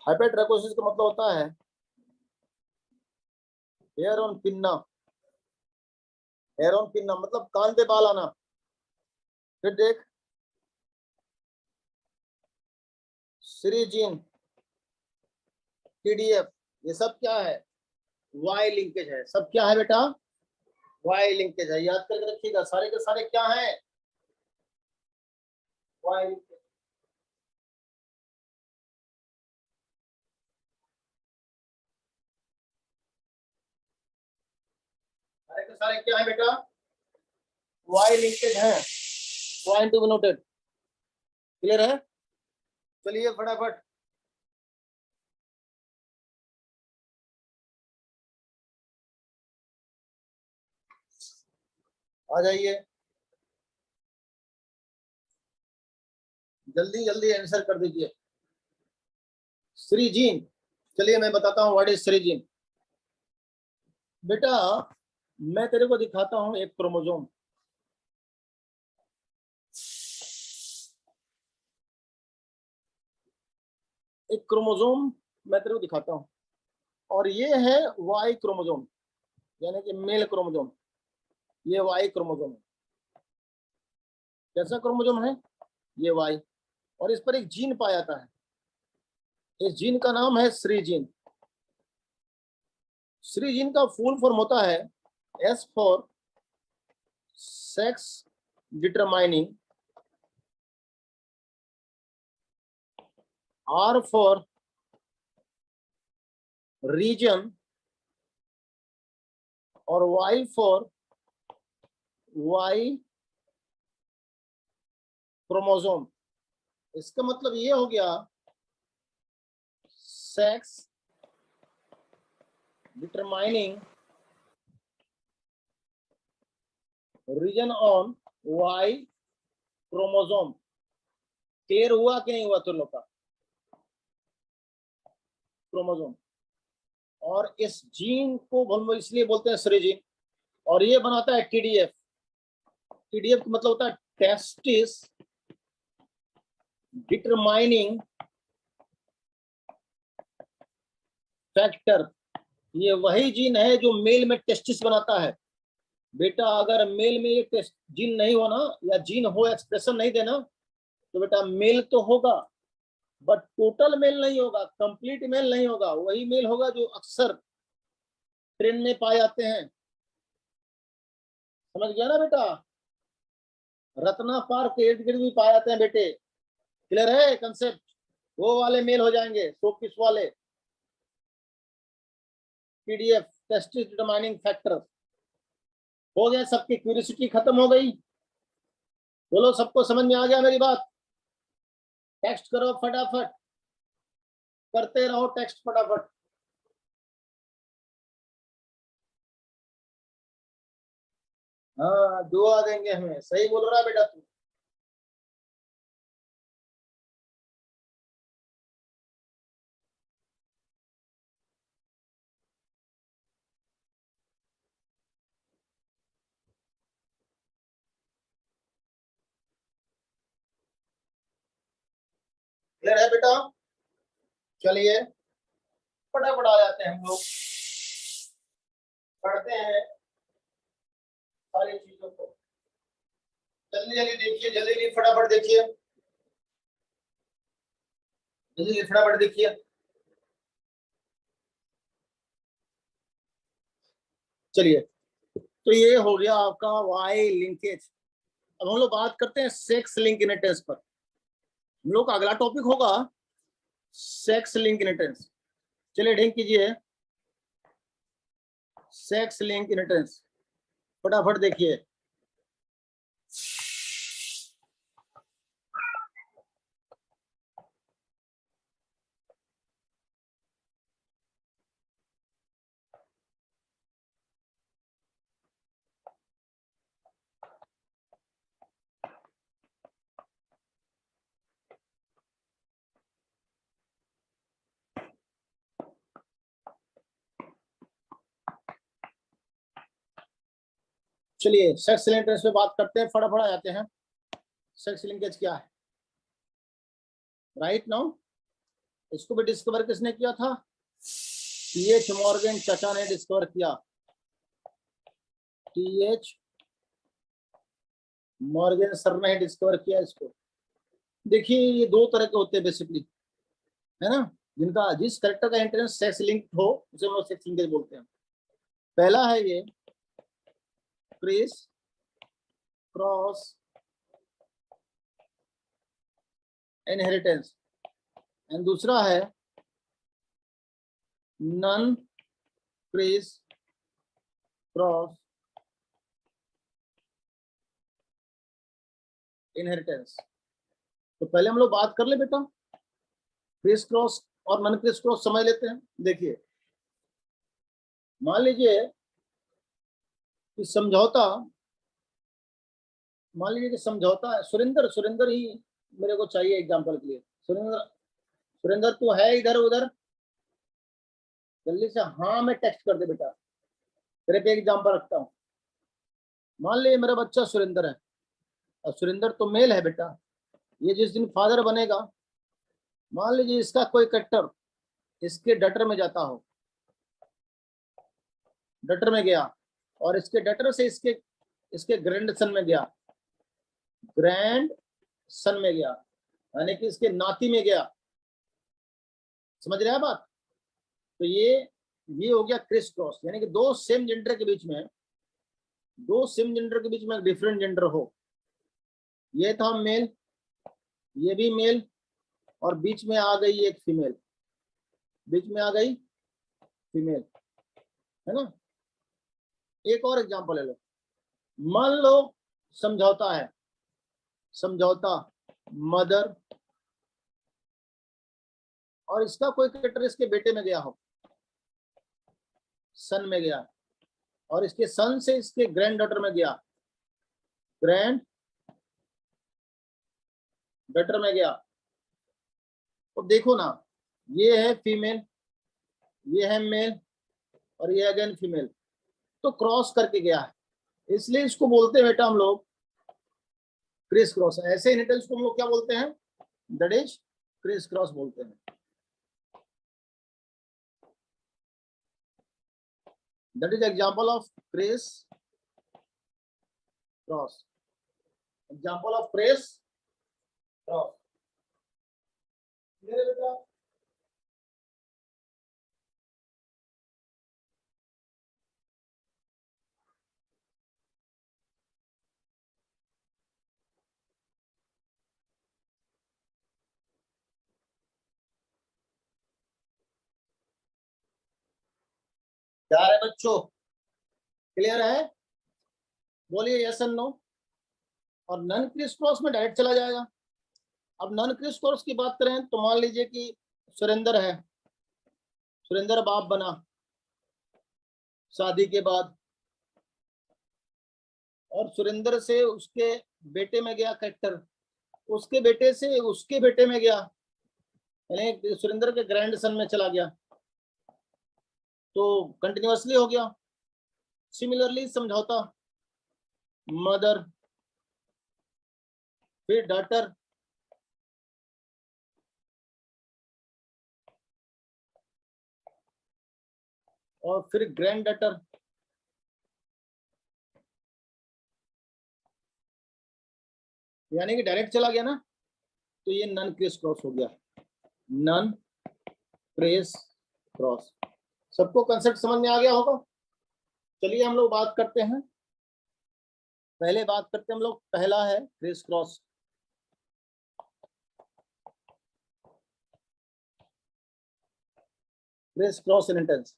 A: हाइपरट्राइकोसिस का मतलब होता है hair on pinna. Hair on pinna मतलब कान पे बाल आना। फिर देख, सीरीजीन, टीडीएफ, ये सब क्या है? वाई लिंकेज है। सब क्या है बेटा? वाई लिंकेज है। याद करके रखिएगा, सारे के सारे क्या है? Y linkage. सारे के सारे क्या है बेटा? वाई लिंकेज है। Point to be noted. Clear है? चलिए फटाफट। आ जाइए, जल्दी जल्दी आंसर कर दीजिए। श्रीजीन, चलिए मैं बताता हूँ व्हाट इज श्रीजीन। बेटा मैं तेरे को दिखाता हूँ एक क्रोमोजोम। एक क्रोमोजोम मैं तेरे को दिखाता हूँ, और ये है वाई क्रोमोजोम, यानी कि मेल क्रोमोजोम। ये वाई क्रोमोजोम है। कैसा क्रोमोजोम है? ये वाई। और इस पर एक जीन पाया जाता है। इस जीन का नाम है श्रीजीन। श्रीजीन का फुल फॉर्म होता है S for sex determining, R for region, और वाई फॉर वाई क्रोमोजोम। इसका मतलब ये हो गया sex determining region on Y chromosome. Clear हुआ कि नहीं हुआ तुम लोग का? क्रोमोजोम। और इस जीन को हम इसलिए बोलते हैं श्रीजीन। और ये बनाता है टीडीएफ। टीडीएफ का मतलब होता है टेस्टिस डिटरमाइनिंग फैक्टर। ये वही जीन है जो मेल में टेस्टिस बनाता है। बेटा अगर मेल में ये टेस्ट जीन नहीं हो ना, या जीन हो एक्सप्रेशन नहीं देना, तो बेटा मेल तो होगा बट टोटल मेल नहीं होगा, कंप्लीट मेल नहीं होगा। वही मेल होगा जो अक्सर ट्रेन में पाए जाते हैं। समझ गया ना बेटा? रत्ना पार्क के इर्द गिर्द भी पाए जाते हैं बेटे। क्लियर है कंसेप्ट? वो वाले मेल हो जाएंगे, शोपीस वाले। PDF testis determining factor. हो गया, सबकी क्यूरियोसिटी खत्म हो गई? बोलो सबको समझ में आ गया मेरी बात? टेक्स्ट करो फटाफट, करते रहो टेक्स्ट फटाफट। हाँ दुआ देंगे हमें, सही बोल रहा है बेटा तू। क्लियर है बेटा? चलिए फटाफट आ जाते हैं हम लोग। पढ़ते हैं सारी चीजों को। जल्दी जल्दी देखिए, जल्दी जल्दी फटाफट देखिए, जल्दी जल्दी फटाफट देखिए। चलिए, तो ये हो गया आपका वाई लिंकेज। अब हम लोग बात करते हैं सेक्स लिंक इनहेरिटेंस पर। हम लोग का अगला टॉपिक होगा सेक्स लिंक इनहेरिटेंस। चलिए ढेंग कीजिए, सेक्स लिंक इनहेरिटेंस फटाफट देखिए। चलिए सेक्स लिंकेज पे बात करते हैं, फटाफट आ जाते हैं। सेक्स लिंकेज क्या है? राइट नाउ इसको भी डिस्कवर किसने किया था? टीएच मॉर्गन चाचा ने डिस्कवर किया। टीएच मॉर्गन सर ने डिस्कवर किया इसको। देखिए ये दो तरह के होते हैं बेसिकली, है ना, जिनका जिस करेक्टर का इंटरेंस सेक्स लिंक हो उसे हम लोग सेक्स लिंकेज बोलते हैं। पहला है ये क्रिस क्रॉस इनहेरिटेंस एंड दूसरा है नॉन क्रिस क्रॉस इनहेरिटेंस। तो पहले हम लोग बात कर ले बेटा क्रिस क्रॉस और नॉन क्रिस क्रॉस समझ लेते हैं। देखिए मान लीजिए कि समझौता, मान लीजिए कि समझौता है, सुरेंद्र सुरेंद्र ही मेरे को चाहिए एग्जांपल के लिए। सुरेंद्र सुरेंद्र तू है इधर उधर, जल्दी से हाँ में टेक्स्ट कर दे बेटा, तेरे पे एग्जांपल रखता हूँ। मान लीजिए मेरा बच्चा सुरेंद्र है, और सुरेंद्र तो मेल है बेटा, ये जिस दिन फादर बनेगा, मान लीजिए इसका कोई कट्टर इसके डटर में जाता हो, डटर में गया और इसके डटर से इसके इसके ग्रैंड सन में गया, ग्रैंड सन में गया, यानी कि इसके नाती में गया। समझ रहे हैं बात? तो ये हो गया क्रिस क्रॉस, यानी कि दो सेम जेंडर के बीच में, दो सेम जेंडर के बीच में डिफरेंट जेंडर हो। ये था मेल, ये भी मेल, और बीच में आ गई एक फीमेल, बीच में आ गई फीमेल, है ना। एक और एग्जांपल ले लो, मान लो समझौता है, समझौता मदर और इसका कोई कैरेक्टर इसके बेटे में गया हो, सन में गया, और इसके सन से इसके ग्रैंड डॉटर में गया, ग्रैंड डॉटर में गया। तो देखो ना, ये है फीमेल, ये है मेल, और ये अगेन फीमेल, तो क्रॉस करके गया है, इसलिए इसको बोलते हैं बेटा हम लोग क्रिस क्रॉस। ऐसे इनहेरिटेंस को हम लोग क्या बोलते हैं? दैट इज क्रिस क्रॉस बोलते हैं। That is example of criss cross, example of criss cross. मेरे बेटा क्या है बच्चों, क्लियर है? बोलिए यस एंड नो। और नॉन क्रिस क्रॉस में डायरेक्ट चला जाएगा। अब नॉन क्रिस क्रॉस की बात करें तो मान लीजिए कि सुरेंद्र है, सुरेंद्र बाप बना शादी के बाद, और सुरेंद्र से उसके बेटे में गया कैरेक्टर, उसके बेटे से उसके बेटे में गया, यानी सुरेंद्र के ग्रैंड सन में चला गया, तो कंटिन्यूअसली हो गया। सिमिलरली समझौता मदर फिर डॉटर, और फिर ग्रैंड डॉटर, यानी कि डायरेक्ट चला गया ना, तो ये नन क्रिस क्रॉस हो गया, नन क्रिस क्रॉस। सबको कंसेप्ट समझ में आ गया होगा। चलिए हम लोग बात करते हैं, पहले बात करते हैं हम लोग, पहला है criss cross. Criss cross inheritance,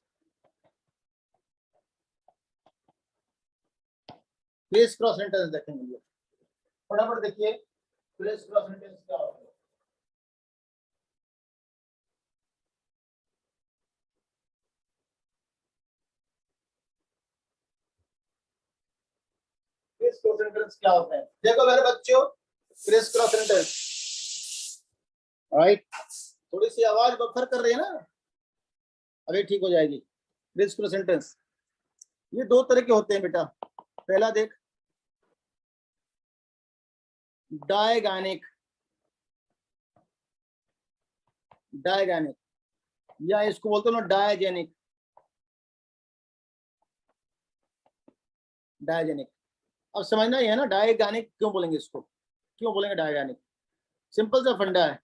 A: criss cross inheritance देखेंगे, फटाफट देखिए क्रिस क्रॉस इनहेरिटेंस क्या होता है। क्रिस क्रॉस इनहेरिटेंस क्या होता है, देखो मेरे बच्चों, क्रिस क्रॉस इनहेरिटेंस, राइट, थोड़ी सी आवाज बफर कर रही है ना, अभी ठीक हो जाएगी। क्रिस क्रॉस इनहेरिटेंस ये दो तरह के होते हैं बेटा। पहला देख, डायगैनिक, डायगैनिक, या इसको बोलते हो ना डायजेनिक, डायजेनिक। अब समझना ही है ना डायगैनिक क्यों बोलेंगे, इसको क्यों बोलेंगे डायगैनिक, सिंपल सा फंडा है।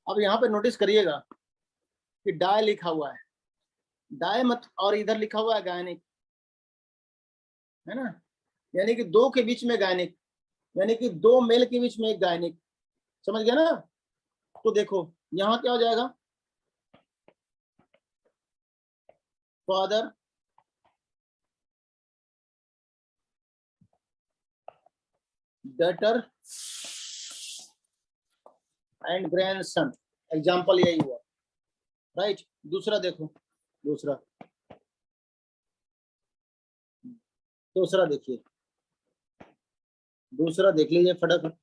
A: अब यहाँ पे नोटिस करिएगा कि डाय लिखा हुआ है, डाय मत, और इधर लिखा हुआ है गायनिक, है ना, यानी कि दो के बीच में गायनिक, यानी कि दो मेल के बीच में एक गायनिक, समझ गया ना। तो देखो यहाँ क्या हो जाएगा, father daughter and grandson, example यही हुआ, राइट। दूसरा देखो, दूसरा, दूसरा देखिए, दूसरा देख लीजिए फटाफट,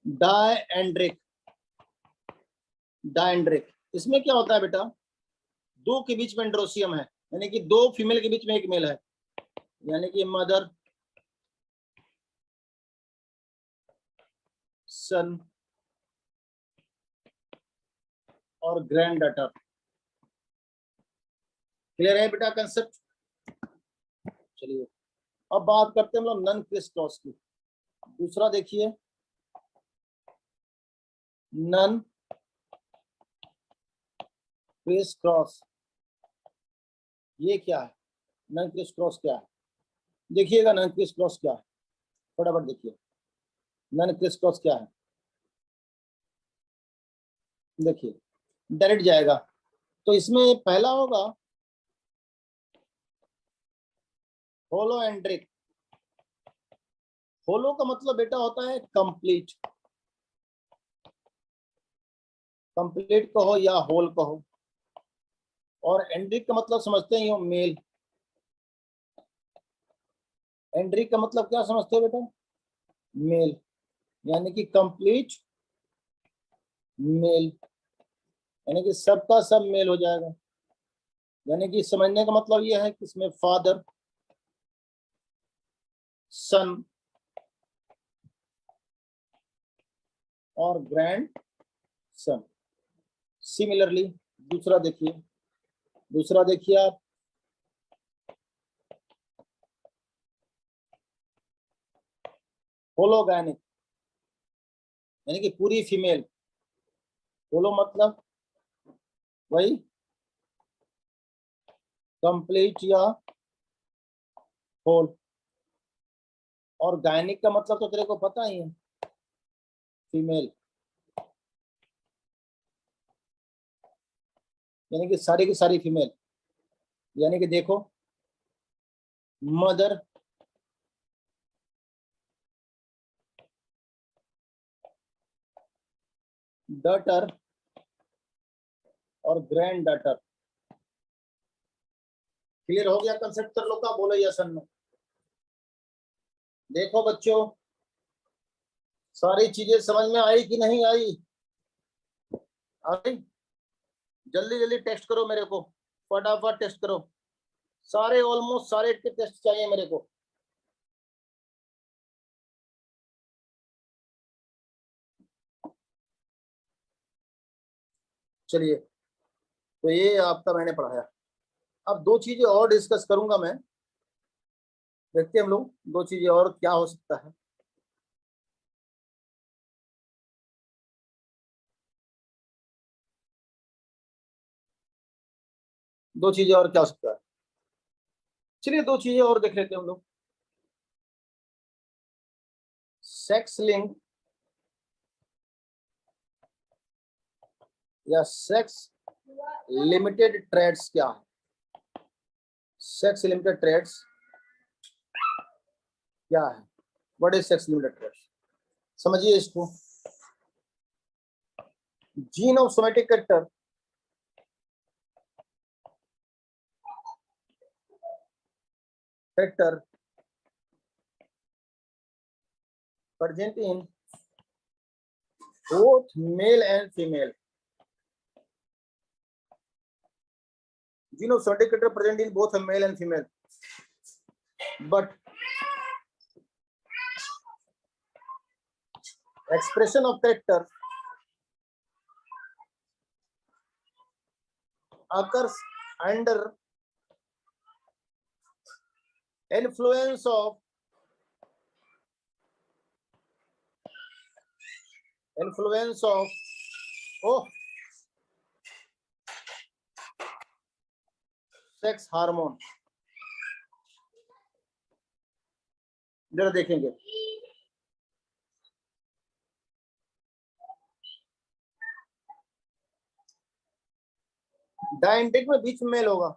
A: डायएंड्रिक, डायएंड्रिक, इसमें क्या होता है बेटा, दो के बीच में एंड्रोसियम है, यानी कि दो फीमेल के बीच में एक मेल है, यानी कि मदर सन और ग्रैंड डॉटर। क्लियर है बेटा कंसेप्ट। चलिए अब बात करते हैं हम लोग नन क्रिस क्रॉस की। दूसरा देखिए, नन क्रिस क्रॉस, ये क्या है, नन क्रिस क्रॉस क्या है, देखिएगा नन क्रिस क्रॉस क्या है, फटाफट देखिए नन क्रिस क्रॉस क्या है। देखिए डायरेक्ट जाएगा, तो इसमें पहला होगा होलोएंड्रिक। होलो का मतलब बेटा होता है कंप्लीट, कंप्लीट कहो या होल कहो, और एंड्रिक का मतलब समझते ही हो मेल। एंड्रिक का मतलब क्या समझते हो बेटा, मेल, यानी कि कंप्लीट मेल, यानी कि सबका सब मेल हो जाएगा। यानी कि समझने का मतलब यह है कि इसमें फादर सन और ग्रैंड सन। सिमिलरली दूसरा देखिए, दूसरा देखिए आप, होलोगैनिक, यानी कि पूरी फीमेल, होलो मतलब वही कंप्लीट या होल, और गायनिक का मतलब तो तेरे को पता ही है, फीमेल, यानी कि सारी की सारी फीमेल। यानी कि देखो मदर डॉटर और ग्रैंड डॉटर। क्लियर हो गया कंसेप्ट कर लो का, बोलो यस और नो। देखो बच्चों सारी चीजें समझ में आई कि नहीं आई, आई, जल्दी जल्दी टेस्ट करो मेरे को, फटाफट टेस्ट करो, सारे ऑलमोस्ट सारे के टेस्ट चाहिए मेरे को। चलिए तो ये आपका मैंने पढ़ाया। अब दो चीजें और डिस्कस करूंगा मैं, देखते हैं हम लोग दो चीजें और क्या हो सकता है। दो चीजें और क्या हो सकता है, चलिए दो चीजें और देख लेते हैं हम लोग। सेक्स लिंक या सेक्स लिमिटेड ट्रेड्स क्या है? सेक्स लिमिटेड ट्रेड्स क्या है? What is sex limited traits? समझिए इसको। Gene of somatic character present in both male and female. Gene of somatic character present in both male and female, but expression of character occurs under influence of oh sex hormone. जरा देखेंगे, डायंड्रिक में बीच में mail होगा।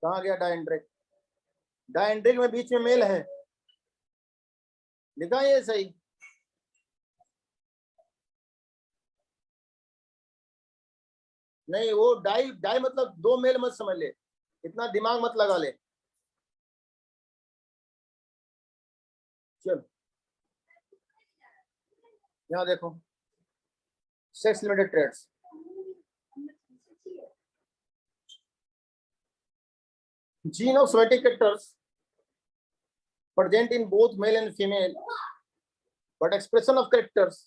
A: कहाँ गया डायंड्रिक? डायंड्रिक में बीच में mail है, लिखा ये सही। नहीं, वो डाई डाई मतलब दो मेल मत समझ ले, इतना दिमाग मत लगा ले। चलो यहाँ देखो, sex limited traits. Gene of somatic characters present in both male and female, but expression of characters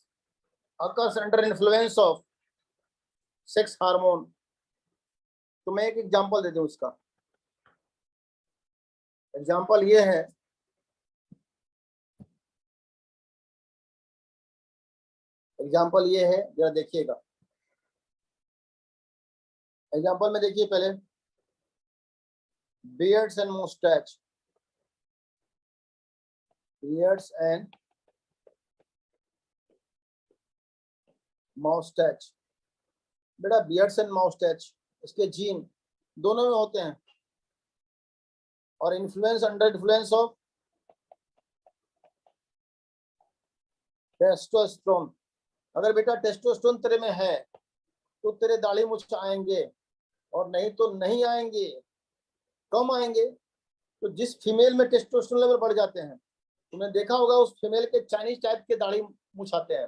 A: occurs under influence of sex hormone. तो मैं एक एग्जांपल दे दूं इसका। एग्जांपल ये है, जरा देखिएगा। एग्जांपल में देखिए पहले, beards and mustache, beards and mustache। बेटा beards and mustache इसके जीन दोनों में होते हैं, और influence under influence of testosterone. अगर बेटा टेस्टोस्टेरोन तेरे में है तो तेरे दाढ़ी मूंछ आएंगे, और नहीं तो नहीं आएंगे, कम आएंगे। तो जिस फीमेल में टेस्टोस्टेरोन लेवल बढ़ जाते हैं, तुमने देखा होगा उस फीमेल के चाइनीज टाइप के दाढ़ी मूंछ आते हैं।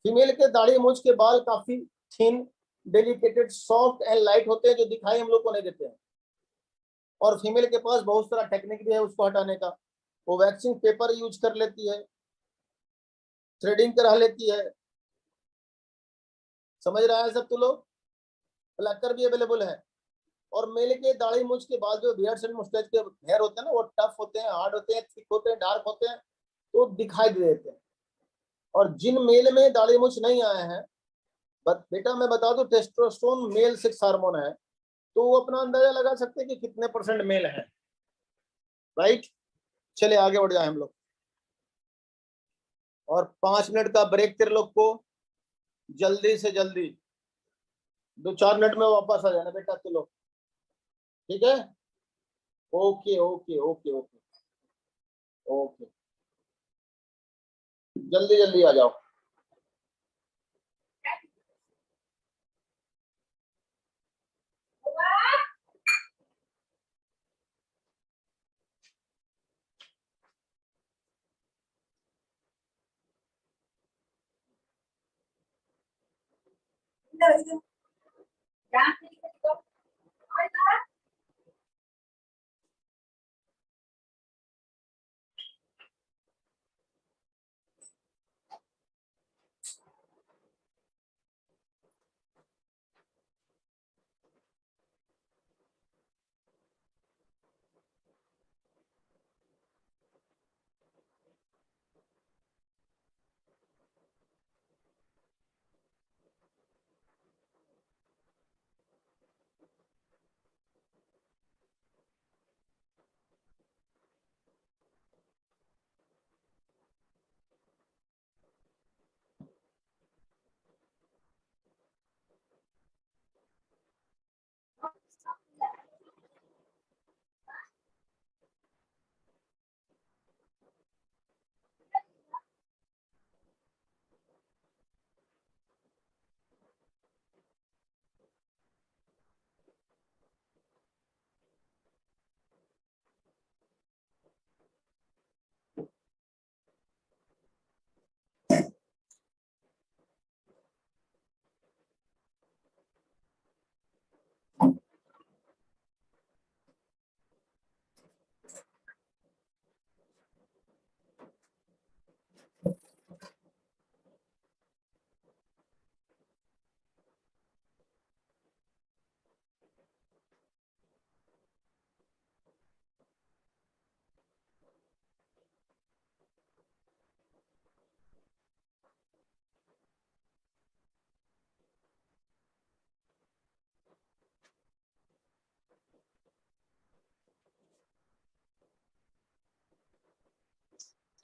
A: फीमेल के दाढ़ी मूंछ के बाल काफी थिन, डेलिकेटेड, सॉफ्ट एंड लाइट होते हैं, जो दिखाई हम लोग को नहीं देते हैं। और फीमेल के पास बहुत सारा टेक्निक भी है उसको हटाने का। वो वैक्सिंग पेपर यूज कर लेती है, थ्रेडिंग करा लेती है। समझ रहा है सब तू लोग? प्लकर भी अवेलेबल है। और मेल के दाढ़ी मूंछ के बाल जो बियर्ड्स एंड मुस्टैच के हेयर होते हैं ना, वो टफ होते हैं, हार्ड होते हैं, थिक होते हैं, डार्क होते हैं, तो दिखाई दे देते हैं। और जिन मेल में दाढ़ी मूंछ नहीं आए हैं, बेटा मैं बता दूं, टेस्टोस्टेरोन मेल सेक्स हार्मोन है, तो वो अपना अंदाजा लगा सकते हैं कि कितने परसेंट मेल है। राइट, चलिए आगे बढ़ जाए हम लोग। और 5 मिनट का ब्रेक तेरे लोग को, जल्दी से जल्दी 2-4 मिनट में वापस आ जाना बेटा तू लोग, ठीक है? Okay okay okay okay okay, जल्दी जल्दी आ जाओ।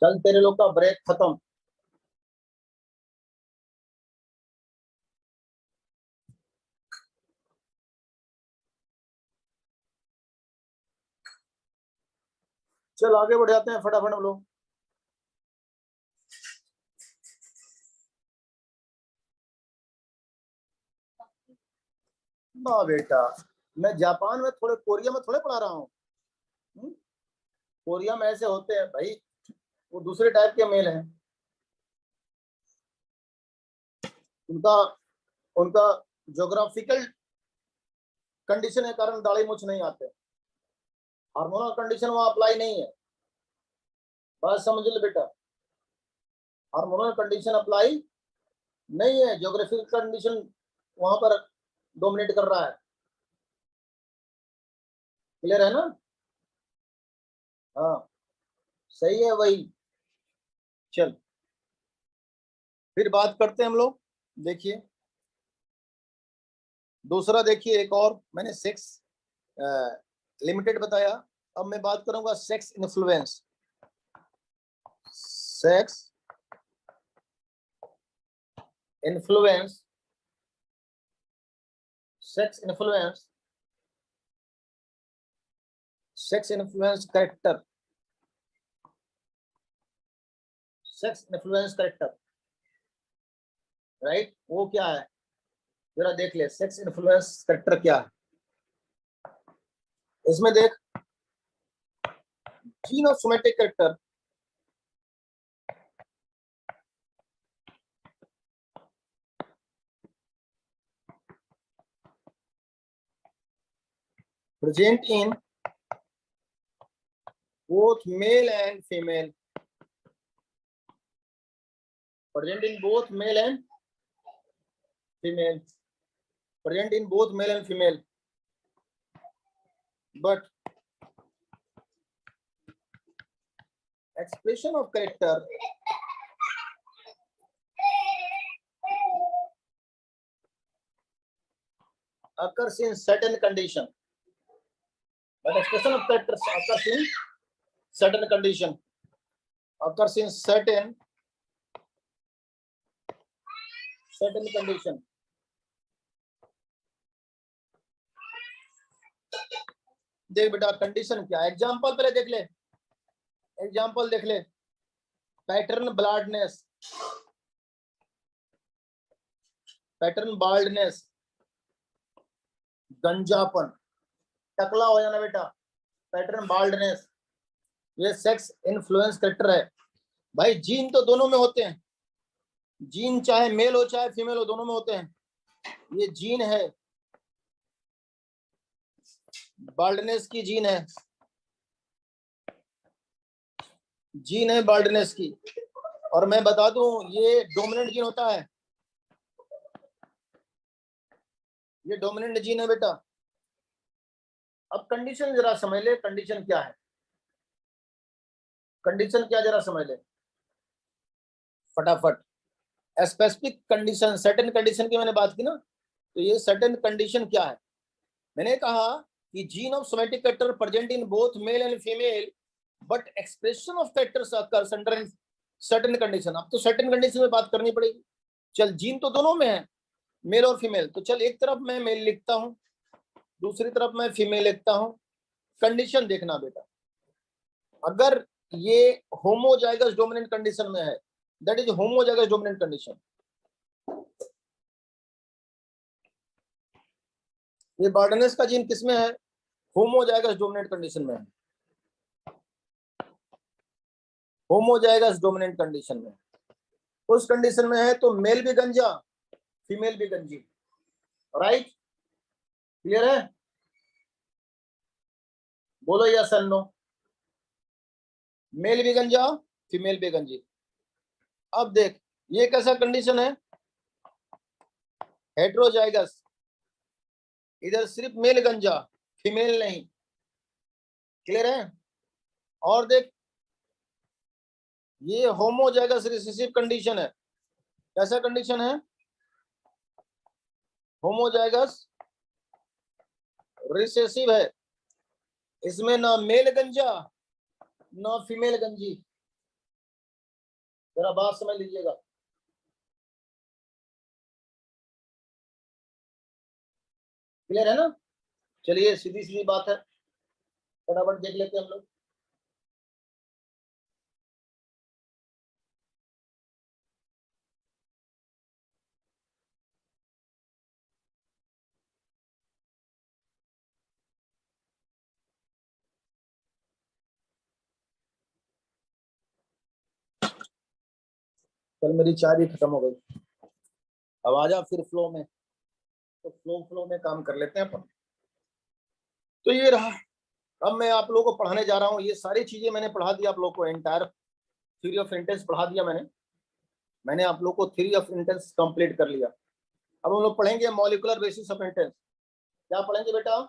A: चल तेरे लोग का ब्रेक खत्म। चल आगे बढ़ जाते हैं फटाफट हम लोग। ना बेटा, मैं जापान में थोड़े, कोरिया में थोड़े पढ़ा रहा हूँ। कोरिया में ऐसे होते हैं भाई, वो दूसरे टाइप के मेल हैं। उनका उनका ज्योग्राफिकल कंडीशन के कारण दाढ़ी मूछ नहीं आते। हार्मोनल कंडीशन वहां अप्लाई नहीं है, बात समझ ले बेटा। हार्मोनल कंडीशन अप्लाई नहीं है, ज्योग्राफिकल कंडीशन वहां पर डोमिनेट कर रहा है। क्लियर है ना? हाँ सही है वही। चल फिर बात करते हैं हम लोग। देखिए दूसरा, देखिए एक और मैंने सेक्स लिमिटेड बताया। अब मैं बात करूंगा sex influence. Sex influence, sex influence, sex influence character, sex influence character. Right, वो क्या है जरा देख ले। सेक्स इन्फ्लुएंस कैरेक्टर क्या है इसमें देख। जीनोसोमेटिक character, present in both male and female, present in both male and female, present in both male and female, but expression of character occurs in certain condition, but expression of character occurs in certain condition, occurs in certain condition। देख बेटा condition क्या, example पहले देख ले, example देख ले। Pattern ब्लडनेस, pattern baldness, गंजापन, टकला हो जाना बेटा, पैटर्न बाल्डनेस, ये सेक्स इन्फ्लुएंस कैरेक्टर है भाई। जीन तो दोनों में होते हैं, जीन चाहे मेल हो चाहे फीमेल हो, दोनों में होते हैं। ये जीन है, बाल्डनेस की जीन है, जीन है बाल्डनेस की। और मैं बता दूं ये डोमिनेंट जीन होता है, ये डोमिनेंट जीन है बेटा। अब कंडीशन जरा समझ ले, कंडीशन क्या है, कंडीशन क्या जरा समझ ले फटाफट। स्पेसिफिक कंडीशन, सर्टेन कंडीशन की मैंने बात की ना, तो ये सर्टेन कंडीशन क्या है। मैंने कहा कि gene of somatic character present in both male and female, but expression of characters occurs under certain condition. अब तो सर्टेन कंडीशन में बात करनी पड़ेगी। चल जीन तो दोनों में है, मेल और फीमेल, तो चल एक तरफ मैं मेल लिखता हूं, दूसरी तरफ मैं फीमेल लिखता हूं। कंडीशन देखना बेटा, अगर ये होमोजाइगस डोमिनेंट कंडीशन में है, that is homozygous dominant condition. ये बार्डनेस का जीन किसमें है, होमोजाइगस डोमिनेंट कंडीशन में है, होमोजाइगस डोमिनेंट कंडीशन में। उस कंडीशन में है तो मेल भी गंजा फीमेल भी गंजी। राइट, क्लियर है? बोलो यस और नो। मेल भी गंजा फीमेल भी गंजी। अब देख ये कैसा कंडीशन है, हेट्रोजाइगस, इधर सिर्फ मेल गंजा फीमेल नहीं। क्लियर है? और देख ये होमोजाइगस रिसेसिव कंडीशन है। कैसा कंडीशन है, होमोजाइगस रिसेसिव है, इसमें ना मेल गंजा ना फीमेल गंजी। जरा बात समझ लीजिएगा। क्लियर है ना? चलिए सीधी सीधी बात है, फटाफट देख लेते हैं हम लोग। कल मेरी चाय भी खत्म हो गई। अब आ जा फिर फ्लो में, तो फ्लो फ्लो में काम कर लेते हैं अपन। तो ये रहा। अब मैं आप लोगों को पढ़ाने जा रहा हूँ, ये सारी चीजें मैंने पढ़ा दी आप लोग को, एंटायर थ्योरी ऑफ इंटेंस पढ़ा दिया मैंने। मैंने आप लोग को थ्योरी ऑफ इंटेंस कंप्लीट कर लिया। अब हम लोग पढ़ेंगे मॉलिकुलर बेसिस ऑफ इंटेंस। क्या पढ़ेंगे बेटा?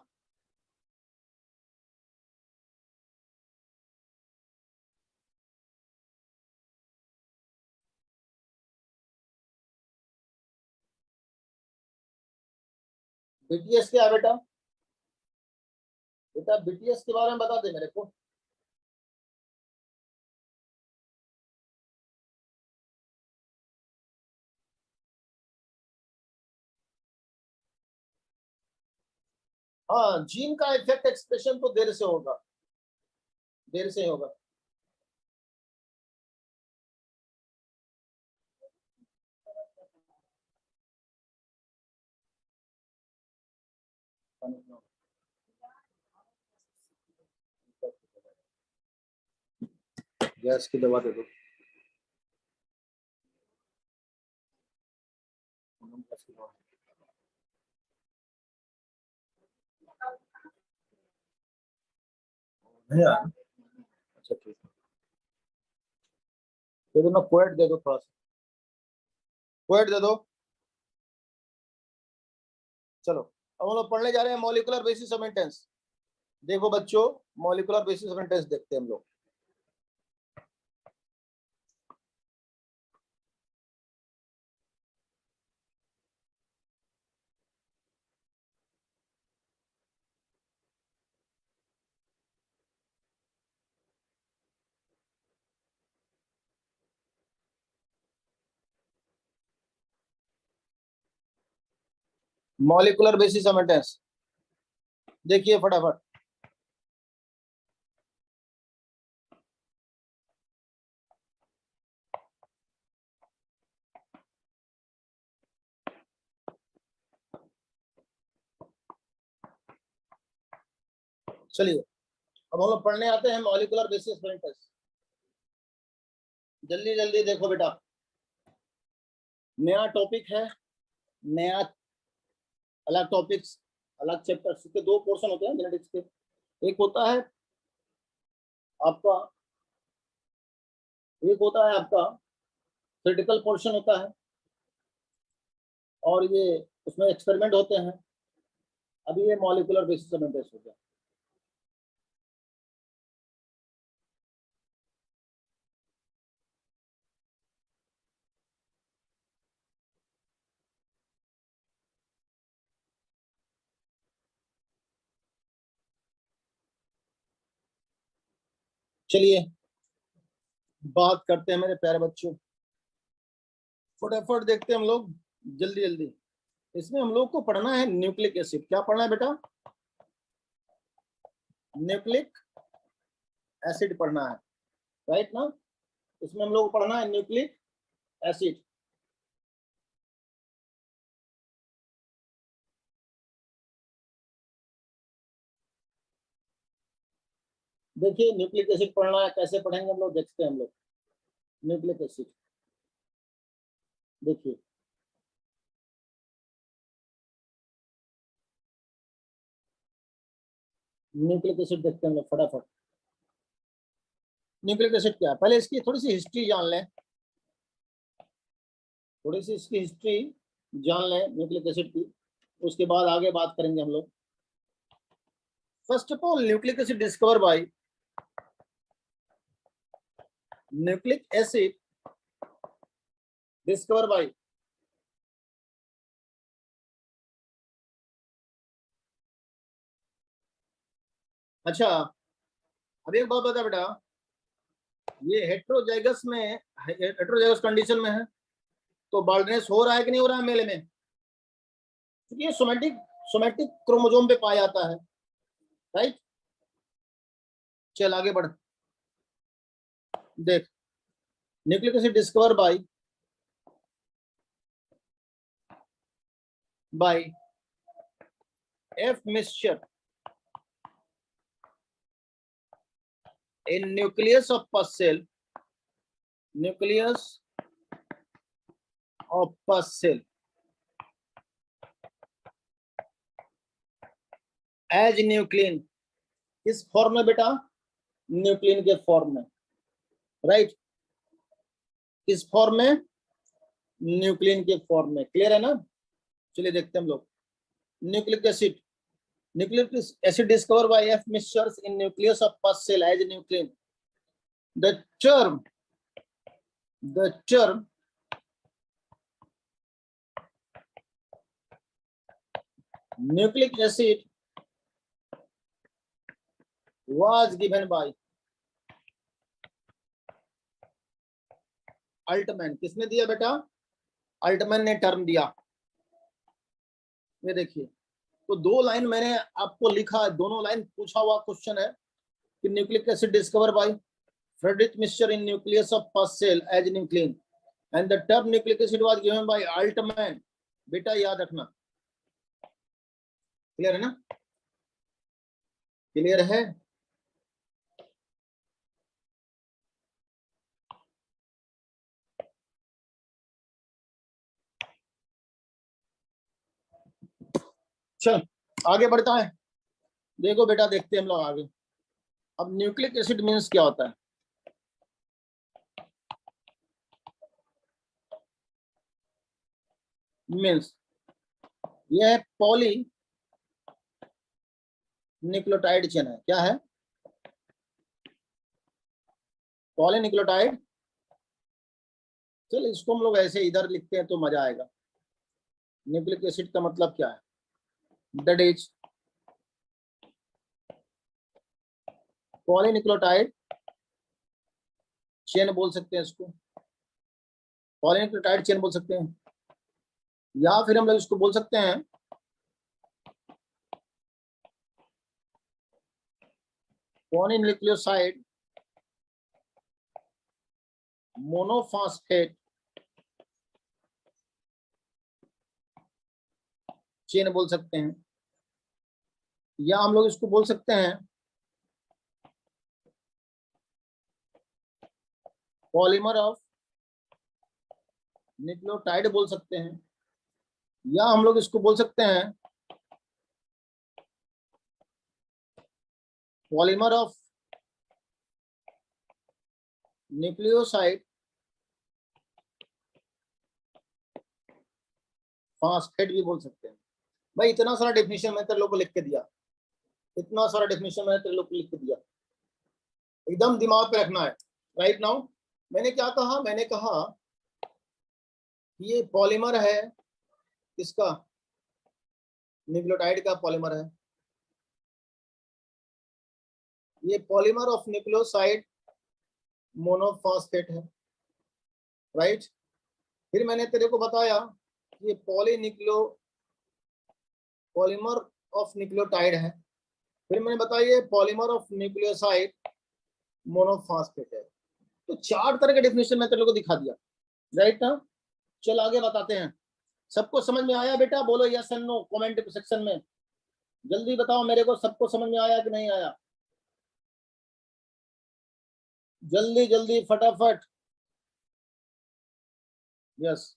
A: बीटीएस क्या है बेटा? बेटा बीटीएस के बारे में बता दे मेरे को। हाँ, जीन का इफेक्ट एक्सप्रेशन तो देर से होगा, देर से होगा। गैस की दवा दे दो। नहीं यार, अच्छा ठीक है, दे दो ना, क्वेट दे दो, थोड़ा सा क्वेट दे दो। चलो अब हम लोग पढ़ने जा रहे हैं मॉलिकुलर बेसिस ऑफ इंटेंस। देखो बच्चों, मॉलिकुलर बेसिस ऑफ इंटेंस देखते हैं हम लोग। मॉलिकुलर बेसिस ऑफ इंटेंस देखिए फटाफट। चलिए अब हम लोग पढ़ने आते हैं मॉलिकुलर बेसिस ऑफ इंटेंस। जल्दी जल्दी देखो बेटा, नया टॉपिक है, नया अलग टॉपिक्स, अलग चैप्टर्स के दो पोर्शन होते हैं जेनेटिक्स के। एक होता है आपका, एक होता है आपका क्रिटिकल पोर्शन होता है, और ये उसमें एक्सपेरिमेंट होते हैं। अभी ये मॉलिकुलर बेसिस ऑफ इंटेंस हो गया। चलिए बात करते हैं मेरे प्यारे बच्चों, फटाफट देखते हैं हम लोग, जल्दी जल्दी। इसमें हम लोग को पढ़ना है न्यूक्लिक एसिड। क्या पढ़ना है बेटा? न्यूक्लिक एसिड पढ़ना है, राइट ना? इसमें हम लोग को पढ़ना है न्यूक्लिक एसिड। देखिए न्यूक्लिक एसिड पढ़ना है, कैसे पढ़ेंगे हम लोग, देखते हैं हम लोग। न्यूक्लिक एसिड देखिए, न्यूक्लिक एसिड देखते हैं हम लोग फटाफट। न्यूक्लिक एसिड क्या है, पहले इसकी थोड़ी सी हिस्ट्री जान लें, थोड़ी सी इसकी हिस्ट्री जान लें न्यूक्लिक एसिड की, उसके बाद आगे बात करेंगे हम लोग। First of all nucleic acid discover bye, nucleic acid discover bye, अच्छा अब एक बात बता बेटा, ये हेट्रोजाइगस में, हेट्रोजाइगस कंडीशन में है, तो बाल्डनेस हो रहा है कि नहीं हो रहा है मेल में, क्योंकि ये सोमैटिक क्रोमोसोम पे पाया जाता है, राइट। चल आगे बढ़, देख, nucleic acid discover bye F mixture in nucleus of pus cell, nucleus of pus cell as nucleon, किस फॉर्म में बेटा, न्यूक्लियन के फॉर्म में, राइट, किस फॉर्म में, न्यूक्लियन के फॉर्म में, क्लियर है ना। चलिए देखते हैं हम लोग, nucleic acid discover bye F mixtures in nucleus of pus cell as nuclein. The term nucleic acid was given by Altmann. किसने दिया बेटा, अल्टमैन ने टर्म दिया। ये देखिए, तो दो लाइन मैंने आपको लिखा है, दोनों लाइन पूछा हुआ क्वेश्चन है कि nucleic acid discover by Friedrich Miescher in nucleus of pus cell as nuclein and the term nucleic acid was given by Altmann. बेटा याद रखना, क्लियर है ना, क्लियर है। चल आगे बढ़ता है, देखो बेटा, देखते हैं हम लोग आगे। अब न्यूक्लिक एसिड मीन्स क्या होता है, मीन्स यह है पॉली न्यूक्लियोटाइड चेन है। क्या है, पॉली न्यूक्लियोटाइड। चल इसको हम लोग ऐसे इधर लिखते हैं तो मजा आएगा। न्यूक्लिक एसिड का मतलब क्या है, दैट इज पॉलीन्यूक्लियोटाइड चेन बोल सकते हैं इसको, पॉलीन्यूक्लियोटाइड चेन बोल सकते हैं, या फिर हम लोग इसको बोल सकते हैं पॉलीन्यूक्लियोसाइड मोनोफॉस्फेट चेन बोल सकते हैं, या हम लोग इसको बोल सकते हैं पॉलीमर ऑफ न्यूक्लियोटाइड बोल सकते हैं, या हम लोग इसको बोल सकते हैं पॉलीमर ऑफ न्यूक्लियोसाइड फॉस्फेट भी बोल सकते हैं। भाई इतना सारा डेफिनेशन मैंने तेरे लोग को लिख के दिया, इतना सारा डेफिनेशन मैंने तेरे लोग को लिख के दिया, एकदम दिमाग पे रखना है। राइट नाउ मैंने क्या कहा, मैंने कहा ये पॉलीमर है, किसका, न्यूक्लियोटाइड का पॉलीमर है, ये पॉलीमर ऑफ न्यूक्लियोसाइड मोनोफॉस्फेट है, राइट। फिर मैंने तेरे को बताया ये पॉलीमर ऑफ न्यूक्लियोटाइड है, फिर मैंने बताया ये पॉलीमर ऑफ न्यूक्लियोसाइड मोनोफॉस्फेट है। तो चार तरह के डेफिनेशन मैं तेरे को दिखा दिया, राइट ना। चल आगे बताते हैं। सबको समझ में आया बेटा, बोलो yes and no comment section में, जल्दी बताओ मेरे को, सबको समझ में आया कि नहीं आया, जल्दी जल्दी फटाफट। यस,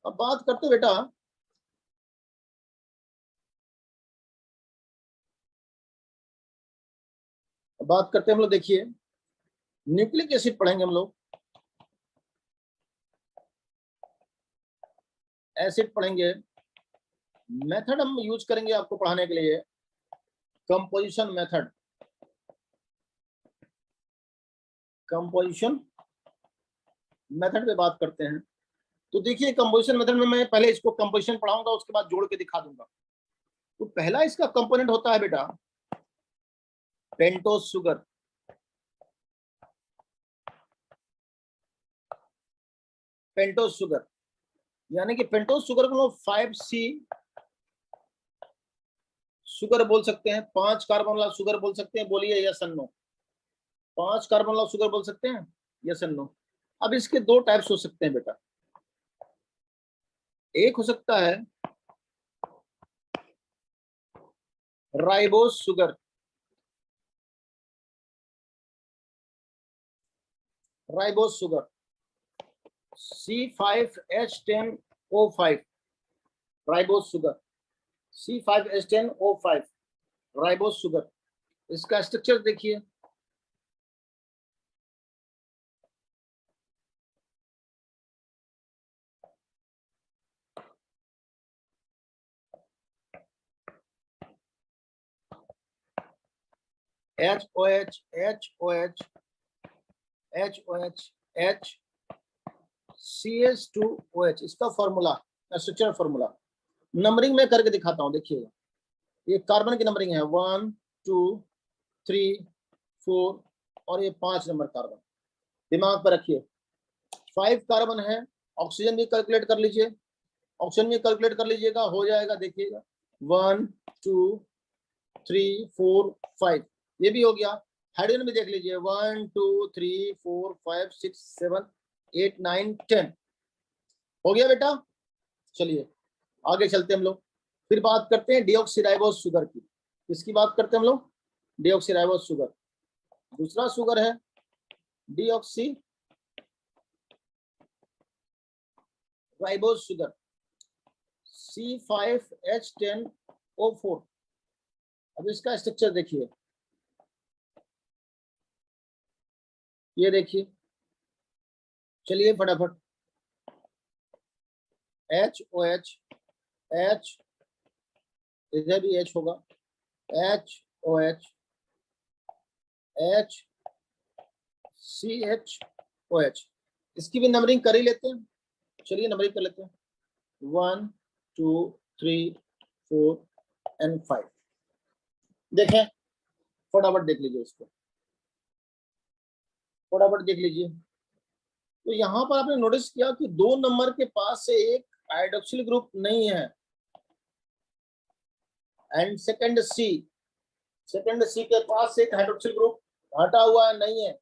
A: अब बात करते बेटा, बात करते हैं हम लोग, देखिए न्यूक्लिक एसिड पढ़ेंगे हम लोग, एसिड पढ़ेंगे, मेथड हम यूज करेंगे आपको पढ़ाने के लिए, कंपोजिशन मेथड, कंपोजिशन मेथड पे बात करते हैं। तो देखिए कंपोजिशन मेथड में मैं पहले इसको कंपोजिशन पढ़ाऊंगा, उसके बाद जोड़ के दिखा दूंगा। तो पहला इसका कंपोनेंट होता है बेटा पेंटोज शुगर, पेंटोज शुगर, यानी कि पेंटोज शुगर को लोग 5C शुगर बोल सकते हैं, 5 कार्बन वाला शुगर बोल सकते हैं। बोलिए यस एंड नो, 5 कार्बन वाला शुगर बोल सकते हैं, यस एंड नो। अब इसके दो टाइप्स हो सकते हैं बेटा, एक हो सकता है ribose sugar, ribose sugar C5H10O5, ribose sugar C5H10O5, ribose sugar. इसका स्ट्रक्चर देखिए, HOH HOH HOH H CH2OH, इसका फॉर्मूला, स्ट्रक्चर फॉर्मूला नंबरिंग में करके दिखाता हूं। देखिएगा, ये कार्बन की नंबरिंग है 1 2 3 4 और ये 5 नंबर कार्बन। दिमाग पर रखिए, 5 कार्बन है, ऑक्सीजन भी कैलकुलेट कर लीजिए, ऑक्सीजन भी कैलकुलेट कर लीजिएगा, हो जाएगा। देखिएगा 1 2 3 4 5, ये भी हो गया। हाइड्रोजन भी देख लीजिए 1 2 3 4 5 6 7 8 9 10, हो गया बेटा। चलिए आगे चलते हम लोग, फिर बात करते हैं डीऑक्सीराइबोज शुगर की। किसकी बात करते हैं हम लोग? Deoxyribose sugar. दूसरा शुगर है डीऑक्सी राइबोज शुगर C5H10O4। अब इसका स्ट्रक्चर देखिए, ये देखिए, चलिए फटाफट, HOH H, इधर भी H होगा, HOH H CHOH, इसकी भी नंबरिंग कर ही लेते हैं। चलिए नंबरिंग कर लेते हैं 1 2 3 4 एंड 5। देखें, फटाफट देख लीजिए इसको, फटाफट देख लीजिए। तो यहाँ पर आपने नोटिस किया कि 2 नंबर के पास से एक हाइड्रोक्सिल ग्रुप नहीं है, एंड सेकंड सी के पास से एक हाइड्रोक्सिल ग्रुप हटा हुआ नहीं है।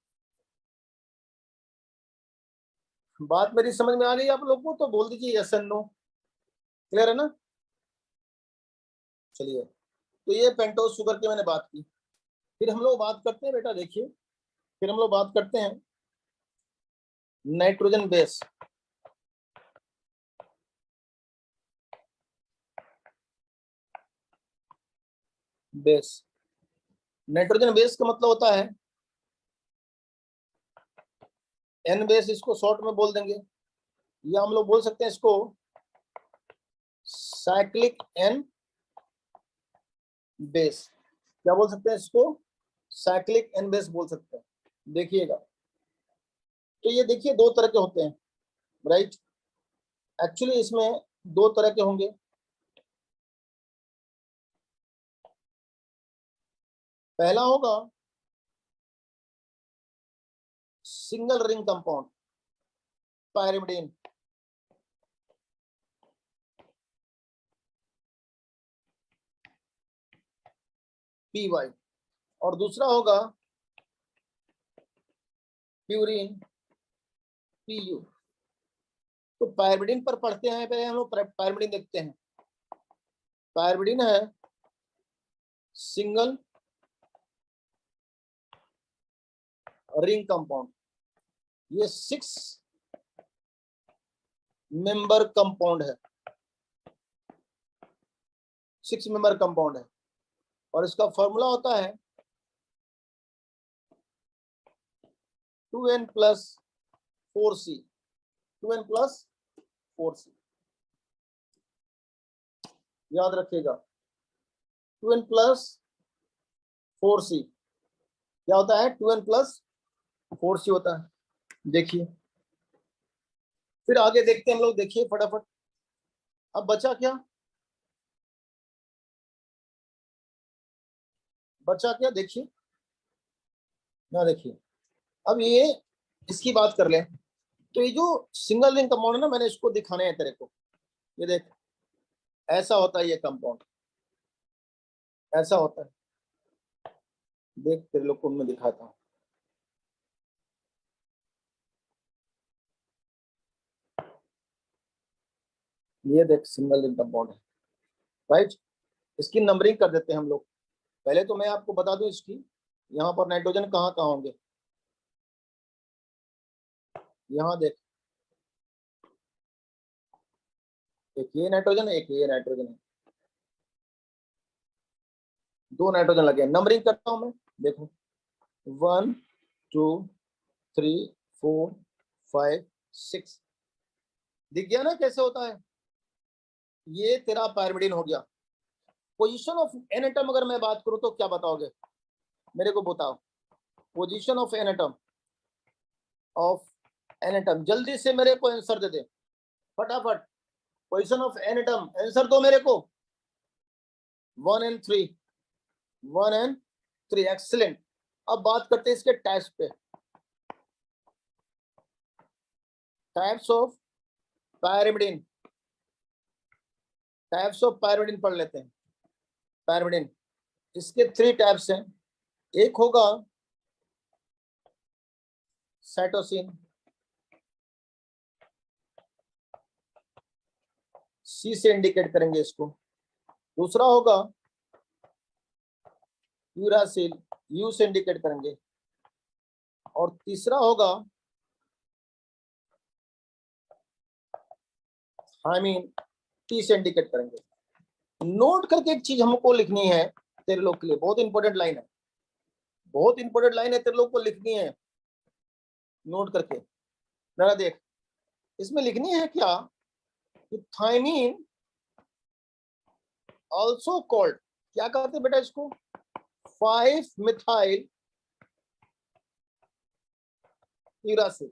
A: बात मेरी समझ में आ गई आप लोग को? तो बोल दीजिए यस एंड नो, क्लियर है ना? चलिए, तो ये पेंटोज शुगर की मैंने बात की। फिर हम लोग बात करते हैं बेटा, देखिए, फिर हम लोग बात करते हैं nitrogen base. Base, nitrogen base का मतलब होता है एन बेस, इसको शॉर्ट में बोल देंगे, या हम लोग बोल सकते हैं इसको साइक्लिक एन बेस। क्या बोल सकते हैं इसको? साइक्लिक एन बेस बोल सकते हैं। देखिएगा, तो ये देखिए 2 तरह के होते हैं, राइट? एक्चुअली इसमें 2 तरह के होंगे। पहला होगा single ring compound, pyrimidine, PY, और दूसरा होगा प्यूरिन, PU। तो पायरिमिडीन पर पढ़ते हैं, पहले हम लोग पायरिमिडीन देखते हैं। पायरिमिडीन है सिंगल रिंग कंपाउंड, ये 6 मेंबर कंपाउंड है, 6 मेंबर कंपाउंड है, और इसका फॉर्मूला होता है 2n+4C, 2n+4C, याद रखिएगा 2n+4C क्या होता है? 2n+4C होता है। देखिए, फिर आगे देखते हैं हम लोग, देखिए फटाफट। अब बचा क्या? बचा क्या? देखिए ना, देखिए, अब ये इसकी बात कर लें, तो ये जो सिंगल रिंग कंपाउंड है ना, मैंने इसको दिखाने हैं तेरे को। ये देख, ऐसा होता है ये कंपाउंड, ऐसा होता है। देख तेरे लोग को मैं दिखाता हूँ। ये देख सिंगल रिंग कंपाउंड है, राइट। इसकी नंबरिंग कर देते हैं हम लोग। पहले तो मैं आपको बता दूं इसकी, यहाँ पर नाइट्रोजन कहाँ कहाँ होंगे। यहाँ देख, एक ये नाइट्रोजन है, एक ये नाइट्रोजन है, दो नाइट्रोजन लगे। नंबरिंग करता हूं मैं, देखो 1 2 3 4 5 6। दिख गया ना कैसे होता है। ये तेरा पायरिमिडिन हो गया। पोजीशन ऑफ एन एटम अगर मैं बात करूं तो क्या बताओगे, मेरे को बताओ। Position of an atom, of an atom, जल्दी से मेरे को आंसर दे दे फटाफट। Position of an atom, answer दो मेरे को। 1 and 3, 1 and 3, एक्सीलेंट। अब बात करते हैं इसके टाइप्स पे। Types of pyrimidine, types of pyrimidine पढ़ लेते हैं। पायरिमिडिन, इसके 3 टाइप्स हैं। एक होगा साइटोसिन, सी से इंडिकेट करेंगे इसको। दूसरा होगा यूरासिल, यू से इंडिकेट करेंगे। और तीसरा होगा थायमीन, टी से इंडिकेट करेंगे। नोट करके एक चीज हमको लिखनी है तेरे लोग के लिए, बहुत इंपॉर्टेंट लाइन है, बहुत इंपॉर्टेंट लाइन है, तेरे लोग को लिखनी है नोट करके। जरा देख, इसमें लिखनी है क्या, थायमीन ऑल्सो कॉल्ड, क्या कहते हैं बेटा इसको, 5 मिथाइल यूरासिल।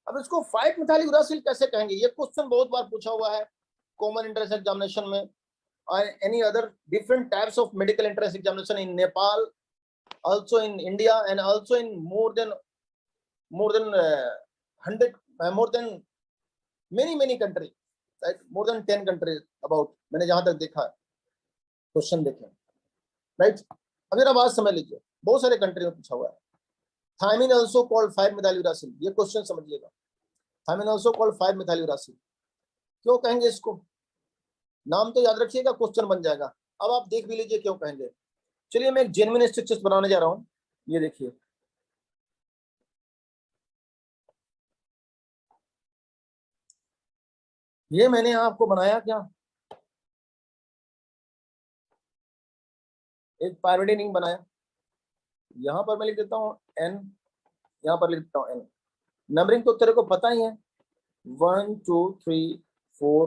A: अब इसको 5 मिथाइल यूरासिल कैसे कहेंगे, ये क्वेश्चन बहुत बार पूछा हुआ है कॉमन एंट्रेंस एग्जामिनेशन में, और any other different types of medical entrance examination in Nepal, also in India, and also in more than 100, more than many countries, right? More than 10 countries about, मैंने जहां तक देखा है क्वेश्चन देखे, राइट। अब मेरा बात समझ लीजिए, बहुत सारे कंट्री में पूछा हुआ है। Thymine also called 5 methyl uracil, ये क्वेश्चन समझिएगा। Thymine also called 5 methyl uracil, क्यों कहेंगे इसको, नाम तो याद रखिएगा, क्वेश्चन बन जाएगा। अब आप देख भी लीजिए क्यों कहेंगे। चलिए मैं एक जेन्युइन स्ट्रक्चर्स बनाने जा रहा हूं, ये देखिए। ये मैंने आपको बनाया क्या, एक पायरिमिडिन रिंग बनाया। यहां पर मैं लिख देता हूं एन, यहां पर लिख देता हूं एन। नंबरिंग तो तेरे को पता ही है, 1 2 3 4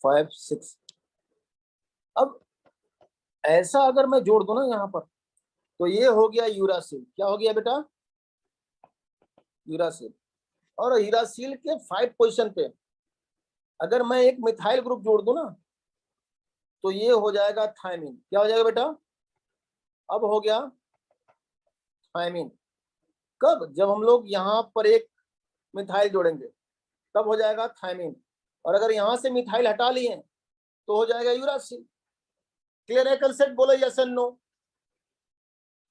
A: 5 6। अब ऐसा अगर मैं जोड़ दूं ना यहाँ पर, तो ये हो गया यूरासिल। क्या हो गया बेटा, यूरासिल। और यूरासिल के 5 पोजीशन पे अगर मैं एक मिथाइल ग्रुप जोड़ दूं ना, तो ये हो जाएगा थायमीन। क्या हो जाएगा बेटा, अब हो गया थायमीन। कब, जब हम लोग यहाँ पर एक मिथाइल जोड़ेंगे तब हो जाएगा थायमीन। और अगर यहां से मिथाइल हटा लिए तो हो जाएगा यूरासिल। क्लियर है कंसेप्ट, बोलो यस एंड नो।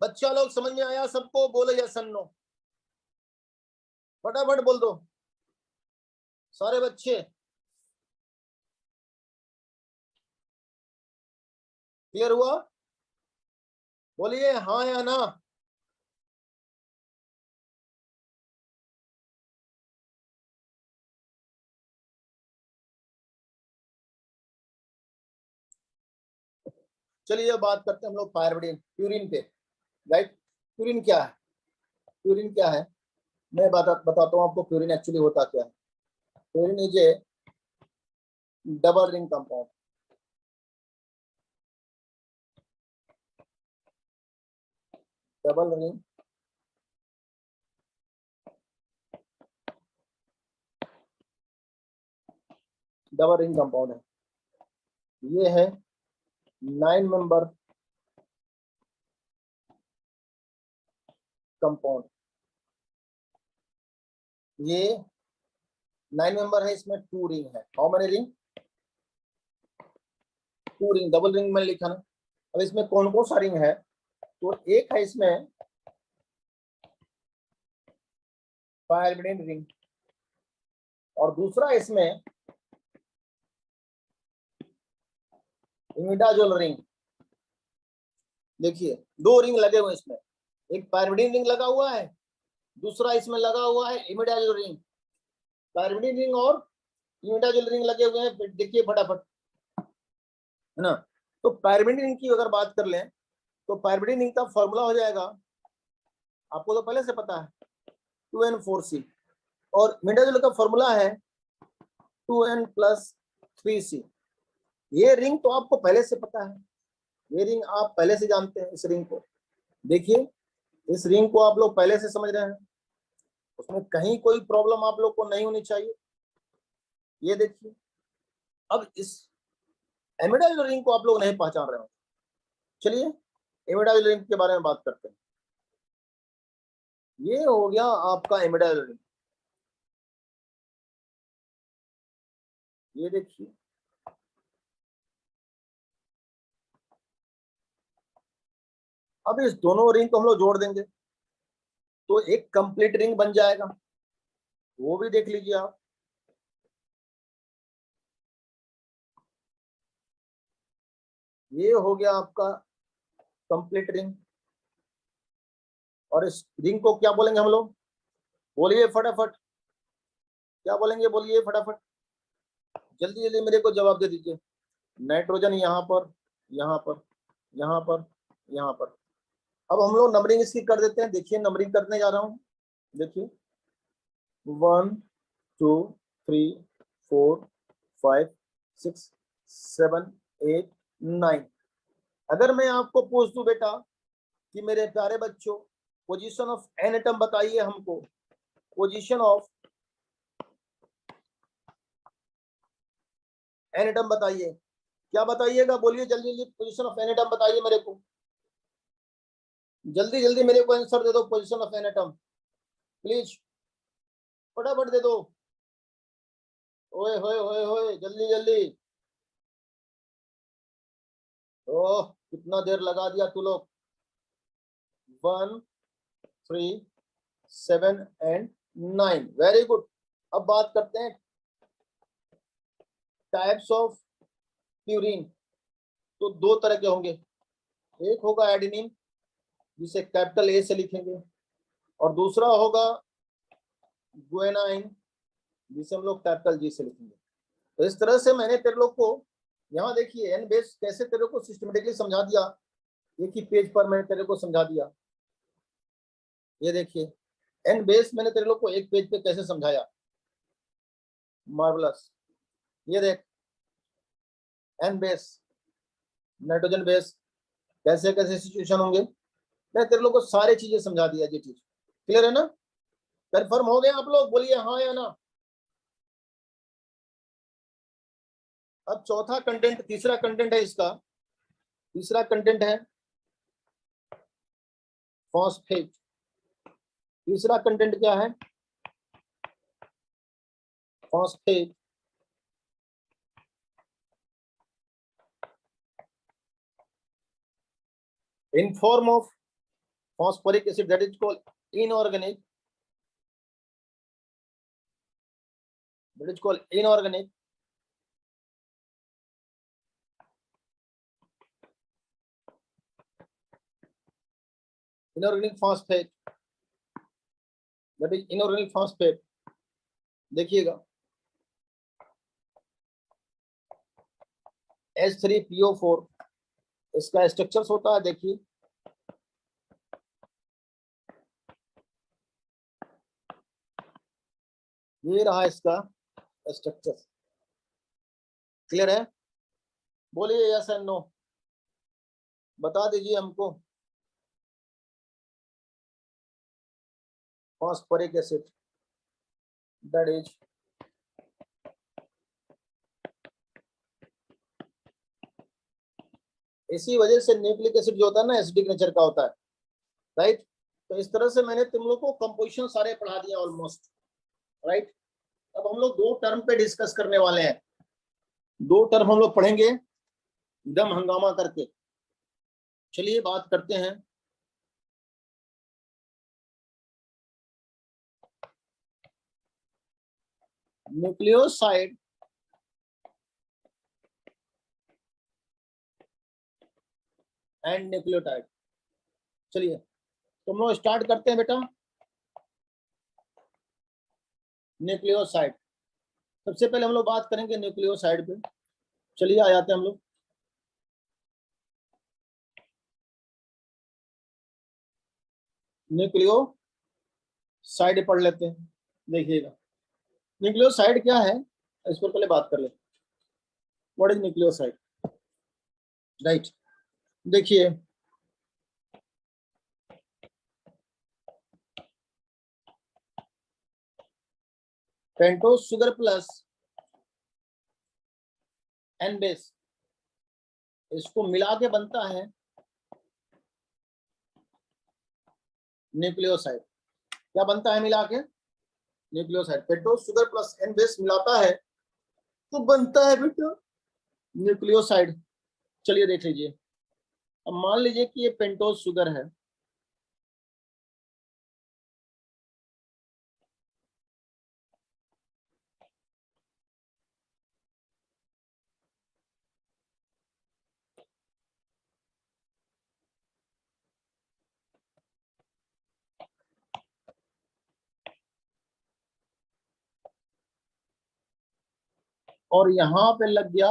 A: बच्चा लोग समझ में आया सबको, बोलो यस एंड नो, फटाफट बोल दो सारे बच्चे। क्लियर हुआ, बोलिए हाँ या ना। चलिए बात करते हैं हम लोग पायरिमिडिन, प्यूरिन पे, राइट। प्यूरिन क्या है, प्यूरिन क्या है, मैं बताता हूँ आपको प्यूरिन एक्चुअली होता क्या है। Purine is A double ring compound. Double ring double ring compound है। ये है 9 मेंबर कंपाउंड। ये 9 मेंबर है, इसमें 2 रिंग है। How many ring? 2 ring, double ring में लिखा ना। अब इसमें कौन कौन सा रिंग है? तो एक है इसमें पायरिमिडीन रिंग, और दूसरा इसमें इमिडाजोल रिंग। देखिए 2 रिंग लगे हुए इसमें, एक पायरिमिडीन रिंग लगा हुआ है, दूसरा इसमें लगा हुआ है इमिडाजोल रिंग। पायरिमिडीन रिंग और इमिडाजोल रिंग लगे हुए हैं। देखिए फटाफट, है ना। तो पायरिमिडीन रिंग की अगर बात कर लें तो पायरिमिडीन रिंग का फॉर्मूला हो जाएगा, आपको तो पहले से पता है, 2N4C, और इमिडाजोल का फॉर्मूला है 2N+3C। ये रिंग तो आपको पहले से पता है, ये रिंग आप पहले से जानते हैं। इस रिंग को देखिए, इस रिंग को आप लोग पहले से समझ रहे हैं, उसमें कहीं कोई प्रॉब्लम आप लोग को नहीं होनी चाहिए। ये देखिए, अब इस इमिडाजोल रिंग को आप लोग नहीं पहचान रहे हो, चलिए इमिडाजोल रिंग के बारे में बात करते हैं। ये हो गया आपका इमिडाजोल रिंग, ये देखिए। अब इस दोनों रिंग को हम लोग जोड़ देंगे तो एक कंप्लीट रिंग बन जाएगा, वो भी देख लीजिए आप। ये हो गया आपका कंप्लीट रिंग, और इस रिंग को क्या बोलेंगे हम लोग? बोलिए फटाफट, क्या बोलेंगे? बोलिए फटाफट, जल्दी जल्दी मेरे को जवाब दे दीजिए। नाइट्रोजन यहाँ पर, यहाँ पर, यहाँ पर, यहाँ पर। अब हम लोग नंबरिंग इसकी कर देते हैं। देखिए नंबरिंग करने जा रहा हूँ, देखिए 1 2 3 4 5 6 7 8 9। अगर मैं आपको पूछ दूं बेटा कि मेरे प्यारे बच्चों, पोजीशन ऑफ एन एटम बताइए हमको, पोजीशन ऑफ एन एटम बताइए, क्या बताइएगा? बोलिए जल्दी जल्दी, पोजीशन ऑफ एन एटम बताइए मेरे को, जल्दी जल्दी मेरे को आंसर दे दो। Position of an atom please, फटाफट दे दो। ओए होए होए होए, जल्दी जल्दी। ओह कितना देर लगा दिया तू लोग। 1 3 7 एंड 9, वेरी गुड। अब बात करते हैं टाइप्स ऑफ प्यूरिन। तो 2 तरह के होंगे, एक होगा एडेनिन जिसे कैपिटल ए से लिखेंगे, और दूसरा होगा गुएनाइन जिसे हम लोग कैपिटल जी से लिखेंगे। तो इस तरह से मैंने तेरे लोग को यहाँ देखिए एन बेस कैसे तेरे को सिस्टमेटिकली समझा दिया, एक ही पेज पर मैंने तेरे को समझा दिया। ये देखिए एन बेस मैंने तेरे लोग को एक पेज पे कैसे समझाया, मार्वलस। ये देख एन बेस, नाइट्रोजन बेस, कैसे कैसे सिचुएशन होंगे, मैं तेरे लोग को सारी चीजें समझा दिया। ये चीज क्लियर है ना? कंफर्म हो गए आप लोग? बोलिए हाँ या ना। अब चौथा कंटेंट, तीसरा कंटेंट है इसका, तीसरा कंटेंट है फॉस्फेट। तीसरा कंटेंट क्या है? Phosphate. in form of phosphoric acid, that is called inorganic, that is called inorganic phosphate, that is inorganic phosphate। देखिएगा H3PO4 इसका स्ट्रक्चर्स होता है, देखिए ये रहा इसका स्ट्रक्चर, क्लियर है? बोलिए यस एंड नो, बता दीजिए हमको। फॉस्फोरिक एसिड दैट इज इसी वजह से न्यूक्लिक एसिड जो होता है ना एसिडिक नेचर का होता है, राइट? तो इस तरह से मैंने तुम लोग को कंपोजिशन सारे पढ़ा दिया ऑलमोस्ट, राइट? अब हम लोग दो टर्म पे डिस्कस करने वाले हैं, दो टर्म हम लोग पढ़ेंगे एकदम हंगामा करके। चलिए बात करते हैं। Nucleoside and nucleotide. चलिए तो हम लोग स्टार्ट करते हैं बेटा। न्यूक्लियोसाइड, सबसे पहले हम लोग बात करेंगे न्यूक्लियोसाइड पे। चलिए आ जाते हैं हम लोग। न्यूक्लियोसाइड पढ़ लेते हैं। देखिएगा न्यूक्लियोसाइड क्या है, इस पर पहले बात कर लेते हैं। What is nucleoside, right. देखिए pentose sugar plus N base, इसको मिला के बनता है न्यूक्लियोसाइड। क्या बनता है मिला के? Nucleoside. Pentose sugar plus N base मिलाता है तो बनता है बेटा न्यूक्लियोसाइड। चलिए देख लीजिए। अब मान लीजिए कि ये पेंटोस शुगर है, और यहां पे लग गया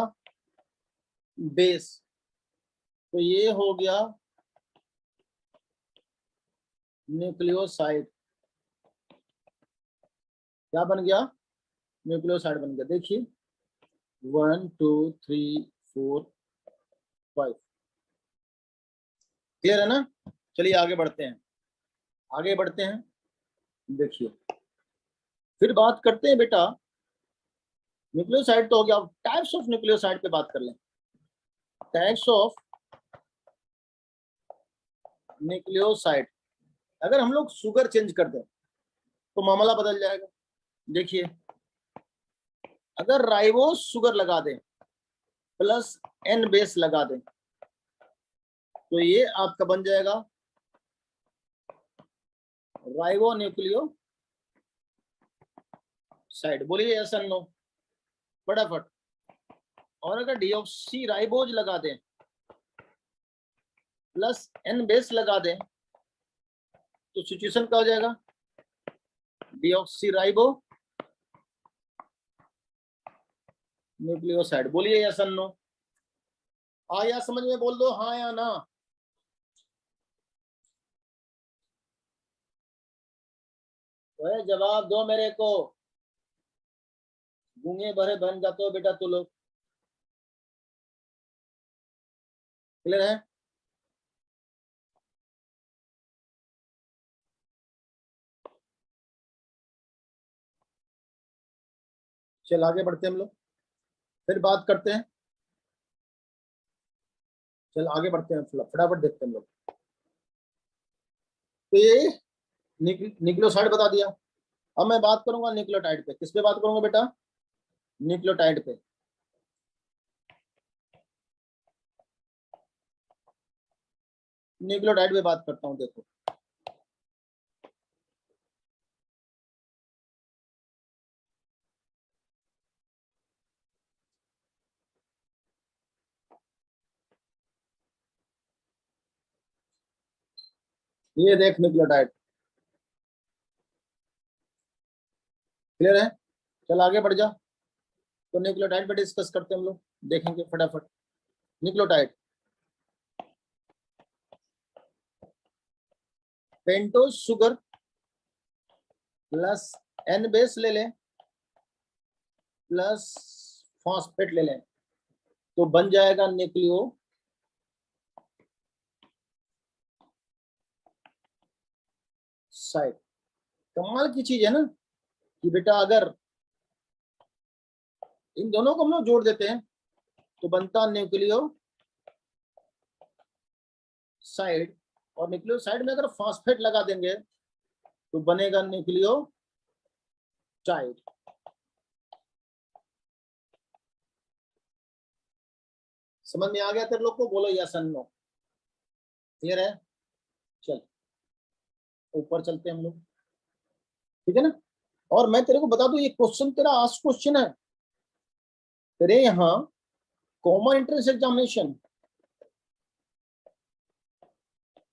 A: बेस, तो ये हो गया न्यूक्लियोसाइड। क्या बन गया? न्यूक्लियोसाइड बन गया। देखिए 1 2 3 4 5। क्लियर है ना? चलिए आगे बढ़ते हैं, आगे बढ़ते हैं। देखिए फिर बात करते हैं बेटा, न्यूक्लियोसाइड तो हो गया, टाइप्स ऑफ न्यूक्लियोसाइड पे बात कर लें। टाइप्स ऑफ न्यूक्लियोसाइड, अगर हम लोग शुगर चेंज कर दें तो मामला बदल जाएगा। देखिए अगर राइबोस शुगर लगा दें प्लस एन बेस लगा दें तो ये आपका बन जाएगा राइबो न्यूक्लियोसाइड। बोलिए यस और नो फटाफट। और अगर डीऑक्सी राइबोज लगा दें प्लस एन बेस लगा दें तो सिचुएशन क्या हो जाएगा? Deoxy ribo nucleoside. बोलिए यस और नो। या समझ में बोल दो हाँ या ना। तो जवाब दो मेरे को, गूंगे भरे बन जाते हो बेटा तू लोग। क्लियर है? चल आगे बढ़ते हैं हम लोग, फिर बात करते हैं। चल आगे बढ़ते हैं, फटाफट देखते हैं हम लोग। तो ये न्यूक्लियोसाइड बता दिया। अब मैं बात करूंगा न्यूक्लियोटाइड पे। किस पे बात करूंगा बेटा? न्यूक्लियोटाइड पे। न्यूक्लियोटाइड पे बात करता हूं। देखो ये देख न्यूक्लियोटाइड। क्लियर है? चल आगे बढ़ जा। तो न्यूक्लियोटाइड पे डिस्कस करते हैं हम लोग, देखेंगे फटाफट। Nucleotide pentose sugar plus N base ले लें प्लस फॉस्फेट ले लें तो बन जाएगा न्यूक्लियोसाइड। कमाल की चीज है ना कि बेटा अगर इन दोनों को हम लोग जोड़ देते हैं तो बनता न्यूक्लियोसाइड, और न्यूक्लियोसाइड में अगर फॉस्फेट लगा देंगे तो बनेगा न्यूक्लियोटाइड। समझ में आ गया तेरे लोग को? बोलो यस एंड नो। क्लियर है? चल ऊपर चलते हैं हम लोग, ठीक है ना। और मैं तेरे को बता दूं, ये क्वेश्चन तेरा आस्क क्वेश्चन है तेरे यहाँ कॉमन एंट्रेंस एग्जामिनेशन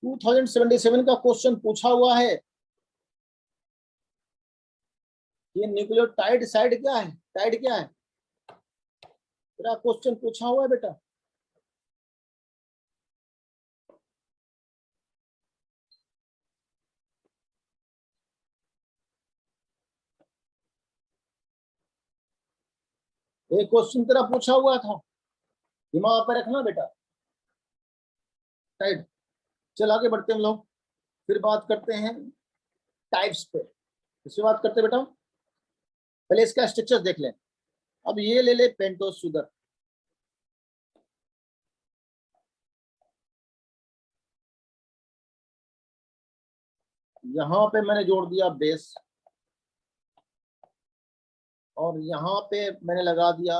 A: 2077 का क्वेश्चन पूछा हुआ है। ये न्यूक्लियोटाइड साइड क्या है, टाइड क्या है, तेरा क्वेश्चन पूछा हुआ है बेटा। एक क्वेश्चन तेरा पूछा हुआ था, दिमाग पे रखना बेटा, टाइड। चल आगे बढ़ते हैं हम लोग, फिर बात करते हैं टाइप्स पे। इससे बात करते हैं बेटा, पहले इसका स्ट्रक्चर देख लें। अब ये ले ले पेंटोस शुगर, यहां पे मैंने जोड़ दिया बेस, और यहां पे मैंने लगा दिया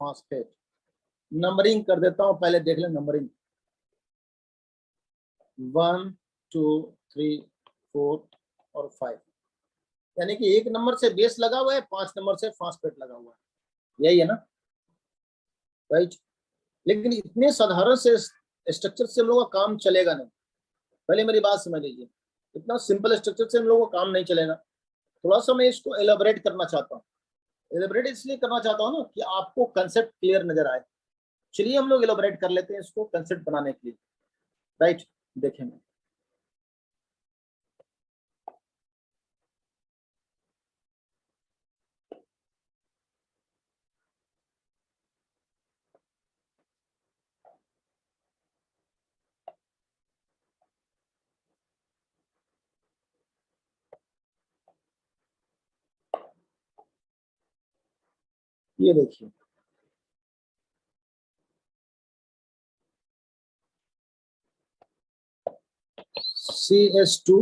A: फास्फेट। नंबरिंग कर देता हूं, पहले देख ले नंबरिंग। 1 2 3 4 और 5, यानी कि 1 नंबर से बेस लगा हुआ है, 5 नंबर से फास्फेट लगा हुआ है, यही है ना, राइट। लेकिन इतने साधारण से स्ट्रक्चर से हम लोगों का काम चलेगा नहीं। पहले मेरी बात समझ लीजिए, इतना सिंपल स्ट्रक्चर से हम लोगों का काम नहीं चलेगा। थोड़ा सा मैं इसको एलाबोरेट करना चाहता हूँ। एलाबोरेट इसलिए करना चाहता हूँ ना कि आपको कंसेप्ट क्लियर नजर आए। चलिए हम लोग एलाबोरेट कर लेते हैं इसको कंसेप्ट बनाने के लिए, राइट। देखेंगे ये देखिए, CS2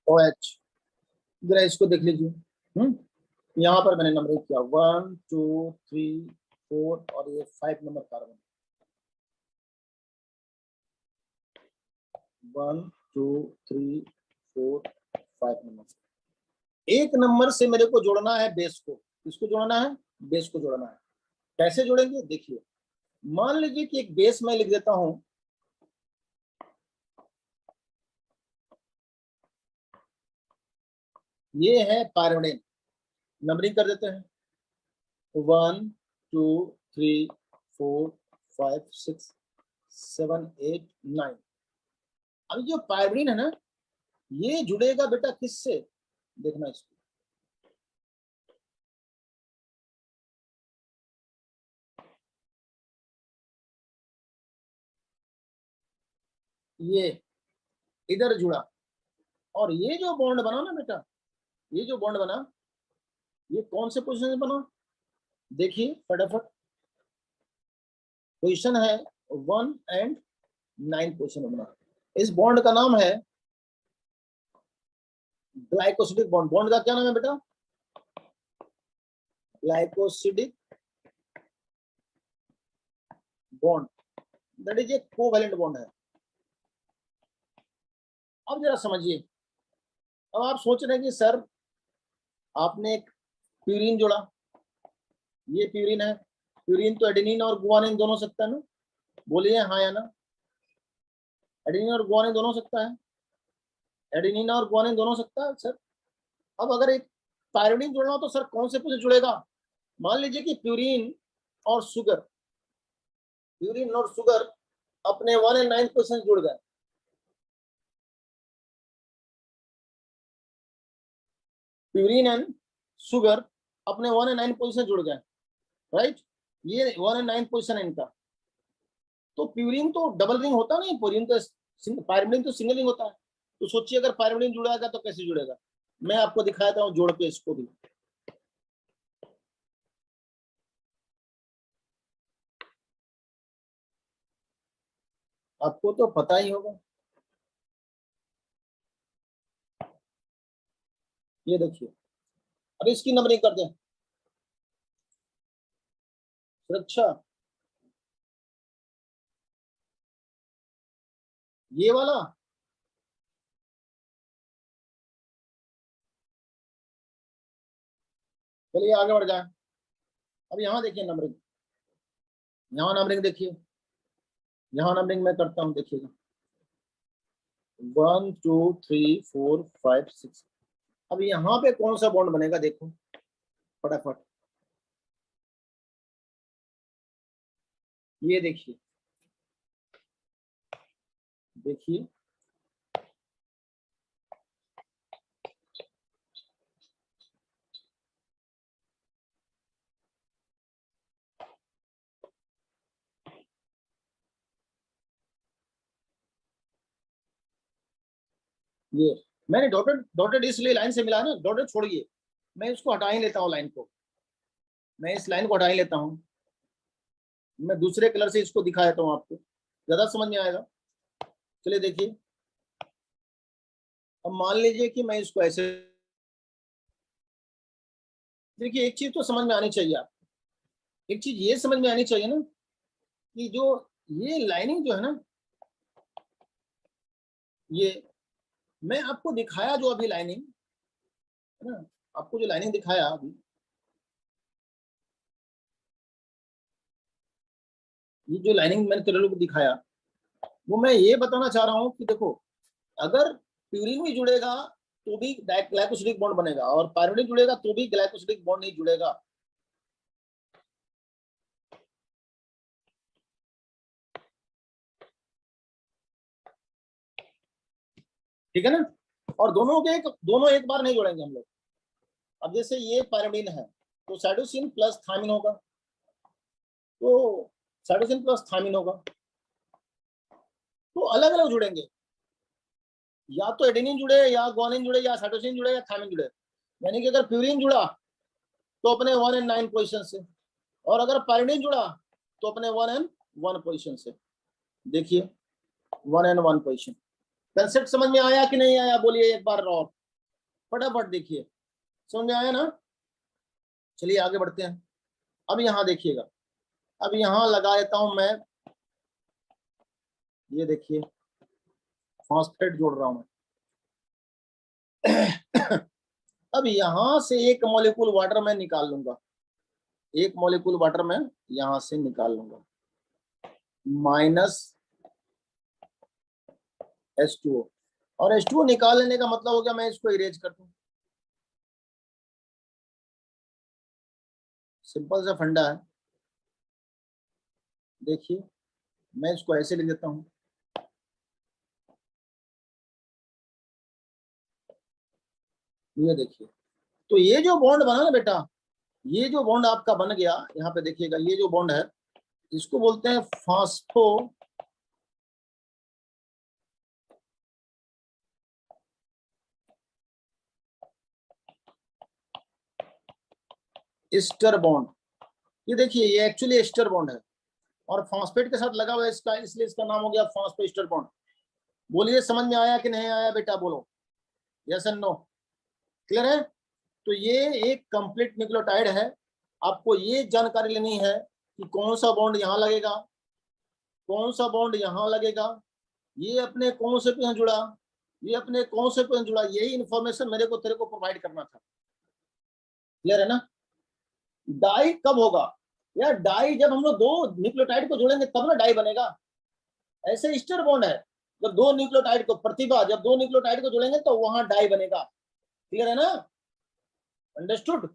A: OH, जरा इसको देख लीजिए। यहाँ पर मैंने नंबर किया 1 2 3 4 और ये 5 नंबर कार्बन। 1 2 3 4 5 नंबर। 1 नंबर से मेरे को जोड़ना है बेस को। किसको जोड़ना है? बेस को जोड़ना है। कैसे जोड़ेंगे देखिए, मान लीजिए कि एक बेस मैं लिख देता हूं, ये है पायरोडीन। नंबरिंग कर देते हैं 1 2 3 4 5 6 7 8 9। अब जो पायरोडीन है ना, ये जुड़ेगा बेटा किससे, देखना इसको। ये इधर जुड़ा, और ये जो बॉन्ड बना ना बेटा, ये जो बॉन्ड बना, ये कौन से पोजीशन से बना, देखिए फटाफट। पोजीशन है 1 एंड 9 पोजीशन में बना। इस बॉन्ड का नाम है ग्लाइकोसिडिक बॉन्ड। बॉन्ड का क्या नाम है बेटा? Glycosidic bond, that is a covalent bond है। अब जरा समझिए, अब आप सोच रहे हैं कि सर आपने एक प्यूरिन जोड़ा, ये प्यूरिन है। प्यूरिन तो एडेनिन और गुआनिन दोनों सकता है ना, बोलिए हाँ या ना। एडेनिन और गुआनिन दोनों सकता है, एडेनिन और गुआनिन दोनों सकता है सर। अब अगर एक पायरोडीन जोड़ना हो तो सर कौन से पोजीशन जुड़ेगा? मान लीजिए कि प्यूरिन और शुगर, प्यूरिन और शुगर अपने 1 एंड 9 पोजीशन जुड़ गए। प्यूरिन एंड शुगर अपने 1 एंड 9 पोजीशन जुड़ गए, राइट। ये 1 एंड 9 पोजीशन है इनका। तो प्यूरिन तो डबल रिंग होता नहीं, प्यूरिन तो पायरिमिडिन तो सिंगल रिंग होता है। तो सोचिए अगर पायरिमिडिन जुड़ेगा तो कैसे जुड़ेगा? मैं आपको दिखाता हूँ जोड़ के इसको भी। आपको तो पता ही होगा, ये देखिए, अब इसकी नंबरिंग कर दें। सुरक्षा, ये वाला चलिए आगे बढ़ जाए। अब यहाँ देखिए नंबरिंग, यहाँ नंबरिंग देखिए, यहाँ नंबरिंग मैं करता हूँ, देखिएगा 1 2 3 4 5 6। अब यहाँ पे कौन सा बॉन्ड बनेगा देखो फटाफट, ये देखिए, देखिए ये मैंने डॉटेड डॉटेड इसलिए लाइन से मिला ना, डॉटेड छोड़िए, मैं इसको हटा ही लेता हूँ लाइन को, मैं इस लाइन को हटा ही लेता हूँ, मैं दूसरे कलर से इसको दिखा देता हूँ आपको, ज्यादा समझ में आएगा। चलिए देखिए, अब मान लीजिए कि मैं इसको ऐसे, देखिए एक चीज तो समझ में आनी चाहिए आपको, एक चीज ये समझ में आनी चाहिए ना कि जो ये लाइनिंग जो है ना, ये मैं आपको दिखाया जो अभी लाइनिंग है ना, आपको जो लाइनिंग दिखाया अभी, ये जो लाइनिंग मैंने तेरे लोग को दिखाया, वो मैं ये बताना चाह रहा हूँ कि देखो, अगर प्यूरिन भी जुड़ेगा तो भी ग्लाइकोसिडिक बॉन्ड बनेगा, और पायरिडिन जुड़ेगा तो भी ग्लाइकोसिडिक बॉन्ड नहीं जुड़ेगा। ठीक है ना, और दोनों एक बार नहीं जोड़ेंगे हम लोग। अब जैसे ये पायरिडिन है तो साइटोसिन प्लस थायमिन होगा, तो साइटोसिन प्लस थायमिन होगा, तो अलग अलग जुड़ेंगे, या तो एडेनिन जुड़े या ग्वानिन जुड़े या साइटोसिन जुड़े या थायमिन जुड़े। यानी कि अगर प्यूरिन जुड़ा तो अपने 1 and 9 पोजीशन से, और अगर पायरिडिन जुड़ा तो अपने 1 and 1 पोजीशन से। देखिए 1 and 1 पोजीशन, कंसेप्ट समझ में आया कि नहीं आया, बोलिए एक बार और फटाफट, देखिए समझ में आया ना। चलिए आगे बढ़ते हैं। अब यहाँ देखिएगा, अब यहाँ लगा देता हूं मैं, ये देखिए फॉस्फेट जोड़ रहा हूं मैं। अब यहां से एक मॉलिक्यूल वाटर मैं निकाल लूंगा, एक मॉलिक्यूल वाटर मैं यहां से निकाल लूंगा, -H2O, और H2O निकाल लेने का मतलब हो गया मैं इसको इरेज कर दूं। सिंपल सा फंडा है, देखिए मैं इसको ऐसे लिख देता हूं, ये देखिए, तो ये जो बॉन्ड बना ना बेटा, ये जो बॉन्ड आपका बन गया यहाँ पे देखिएगा, ये जो बॉन्ड है इसको बोलते हैं फास्फो एस्टर बॉन्ड। ये देखिए ये एक्चुअली एस्टर बॉन्ड है, और फॉस्फेट के साथ लगा हुआ है इसका, इसलिए इसका नाम हो गया फॉस्फोएस्टर बॉन्ड। बोलिए समझ में आया कि नहीं आया बेटा, बोलो यस एंड नो, क्लियर है। तो ये एक कंप्लीट न्यूक्लियोटाइड है, आपको ये जानकारी लेनी है कि कौन सा बॉन्ड यहाँ लगेगा, कौन सा बॉन्ड यहाँ लगेगा, ये अपने कौन से पे जुड़ा, ये अपने कौन से पे जुड़ा, यही इंफॉर्मेशन मेरे को तेरे को प्रोवाइड करना था, क्लियर है ना। डाई कब होगा यार, डाई जब हम लोग दो न्यूक्लियोटाइड को जोड़ेंगे तब ना डाई बनेगा, ऐसे ईस्टर बॉन्ड है, जब दो न्यूक्लियोटाइड को, प्रतिभा जब दो न्यूक्लियोटाइड को जोड़ेंगे तो वहां डाई बनेगा, क्लियर है ना, अंडरस्टूड।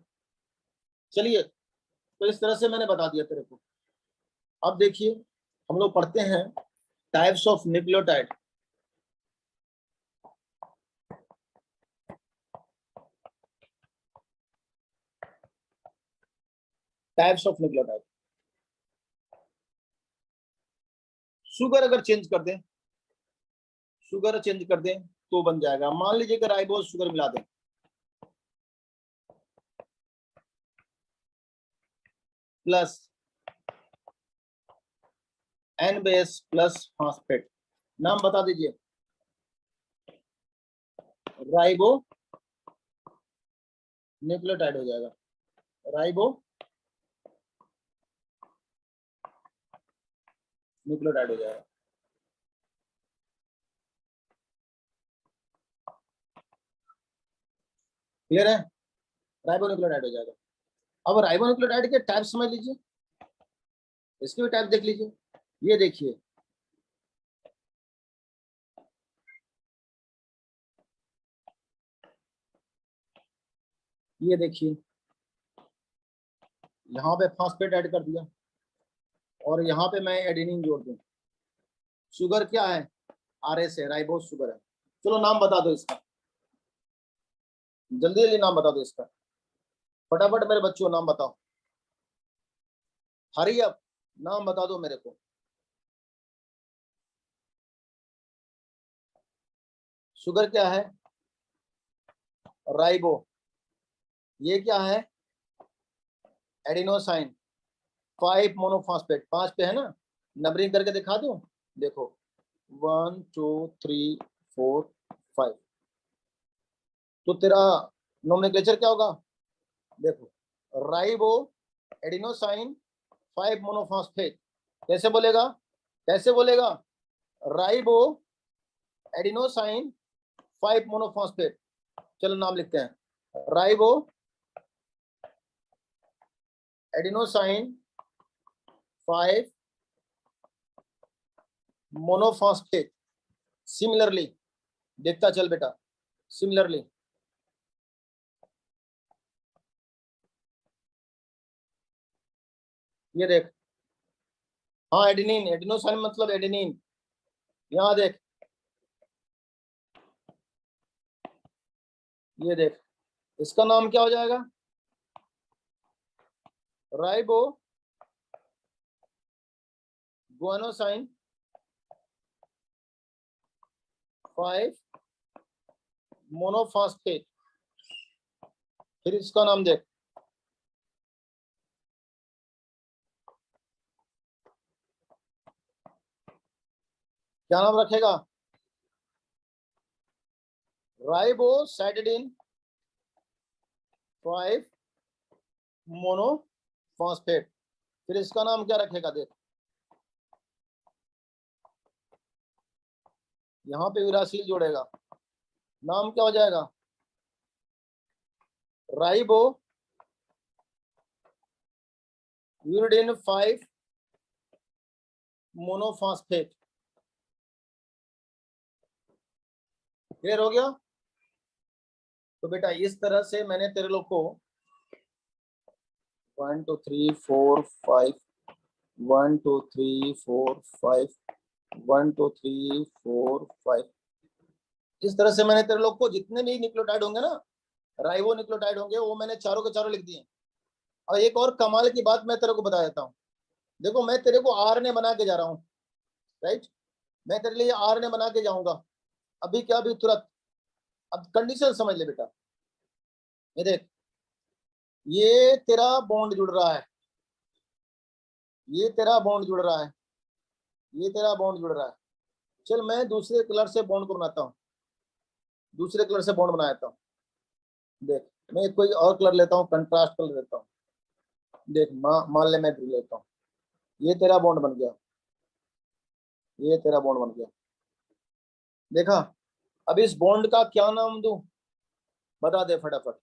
A: चलिए, तो इस तरह से मैंने बता दिया तेरे को। अब देखिए हम लोग पढ़ते हैं types of nucleotide. Types of nucleotide, sugar अगर चेंज कर दें, शुगर चेंज कर दें तो बन जाएगा, मान लीजिए कि राइबोज शुगर मिला दें, plus N base plus phosphate, नाम बता दीजिए, राइबो न्यूक्लियोटाइड हो जाएगा, राइबो न्यूक्लियोटाइड हो जाएगा। क्लियर है? राइबो न्यूक्लियोटाइड हो जाएगा। अब राइबो न्यूक्लियोटाइड के टाइप समझ लीजिए, इसके भी टाइप देख लीजिए। ये देखिए, ये देखिए, यहाँ पे फॉस्फेट ऐड कर दिया और यहाँ पे मैं एडेनिन जोड़ दूं। शुगर क्या है? RS है, राइबोस शुगर है। चलो नाम बता दो इसका, जल्दी जल्दी नाम बता दो इसका, फटाफट मेरे बच्चों नाम बताओ, हरी अप, नाम बता दो मेरे को। शुगर क्या है? राइबो। ये क्या है? एडिनोसाइन 5 मोनोफॉस्फेट, 5 पे है ना, नंबरिंग करके दिखा दूं, देखो 1 2 3 4 5। तो तेरा नोमेनक्लेचर क्या होगा? देखो, राइबो एडिनोसाइन 5 मोनोफॉस्फेट। कैसे बोलेगा? कैसे बोलेगा? Ribo adenosine 5 monophosphate. चलो नाम लिखते हैं, राइबो एडिनोसाइन 5 मोनोफॉस्फेट। सिमिलरली, देखता चल बेटा, सिमिलरली ये देख, हाँ एडेनिन, एडिनोसाइन मतलब एडेनिन। यहाँ देख, ये देख, इसका नाम क्या हो जाएगा? Ribo गुआनोसाइन 5 monophosphate. फिर इसका नाम देख, क्या नाम रखेगा? राइबोसाइटिडिन 5 मोनोफॉस्फेट। फिर इसका नाम क्या रखेगा? देख, यहाँ पे यूरासिल जोड़ेगा, नाम क्या हो जाएगा? Ribo uridine 5 monophosphate. क्लियर हो गया? तो बेटा इस तरह से मैंने तेरे लोग को 1 2 3 4 5 1 2 3 4 5 1 2 3 4 5, इस तरह से मैंने तेरे लोग को जितने भी न्यूक्लियोटाइड होंगे ना, राइबो न्यूक्लियोटाइड होंगे, वो मैंने चारों के चारों लिख दिए। और एक और कमाल की बात मैं तेरे को बता देता हूँ, देखो मैं तेरे को RNA बना के जा रहा हूँ, राइट? मैं तेरे लिए RNA बना के जाऊंगा अभी, क्या अभी तुरंत। अब कंडीशन समझ ले बेटा, ये देख, ये तेरा बॉन्ड जुड़ रहा है, ये तेरा बॉन्ड जुड़ रहा है, ये तेरा बॉन्ड जुड़ रहा है। चल मैं दूसरे कलर से बॉन्ड को बनाता हूँ, दूसरे कलर से बॉन्ड बनाता हूँ। देख, मैं कोई और कलर लेता हूँ, कंट्रास्ट कलर लेता हूँ। देख, मान ले मैं ग्रीन लेता हूँ, ये तेरा बॉन्ड बन गया, ये तेरा बॉन्ड बन गया। देखा? अब इस बॉन्ड का क्या नाम दूं? बता दे फटाफट।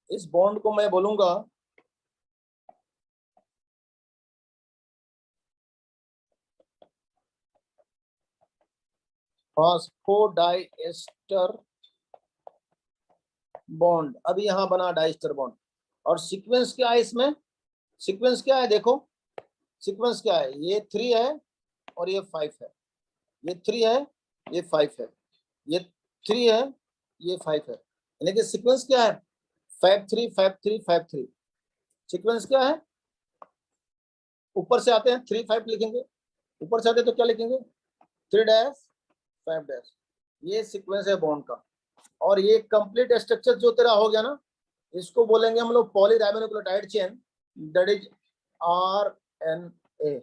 A: इस बॉन्ड को मैं बोलूंगा फॉस्फोडाइएस्टर बॉन्ड। अभी यहां बना डाइस्टर बॉन्ड। और सीक्वेंस क्या है इसमें? सीक्वेंस क्या है? देखो सीक्वेंस क्या है, ये 3 है और ये 5 है, ये 3 है, ये 5 है, ये 3 है, ये 5 है। यानी कि सीक्वेंस क्या है? 5 3 5 3 5 3। सीक्वेंस क्या है? ऊपर से आते हैं 3 5 लिखेंगे, ऊपर से आते हैं तो क्या लिखेंगे? 3 डैश 5 डैश। ये सीक्वेंस है बॉन्ड का। और ये कंप्लीट स्ट्रक्चर जो तेरा हो गया ना, इसको बोलेंगे हम लोग पॉलीराइबोन्यूक्लियोटाइड चेन, दैट इज RNA।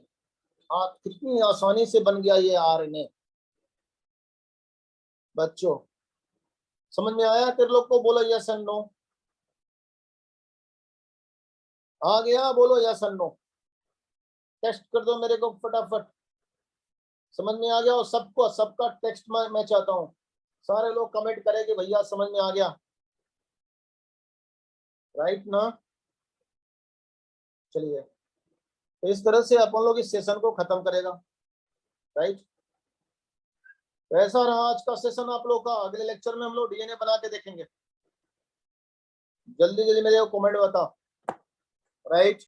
A: कितनी आसानी से बन गया ये RNA। बच्चों समझ में आया तेरे लोग को? बोलो यस एंड नो। आ गया? बोलो यस और नो, टेस्ट कर दो मेरे को फटाफट। समझ में आ गया? और सबको, सबका टेक्स्ट मैं चाहता हूँ, सारे लोग कमेंट करें कि भैया समझ में आ गया। राइट ना? चलिए, तो इस तरह से अपन लोग इस सेशन को खत्म करेगा। राइट, तो ऐसा रहा आज का सेशन आप लोग का। अगले लेक्चर में हम लोग डीएनए बना के देखेंगे। जल्दी जल्दी मेरे को कमेंट बता। राइट,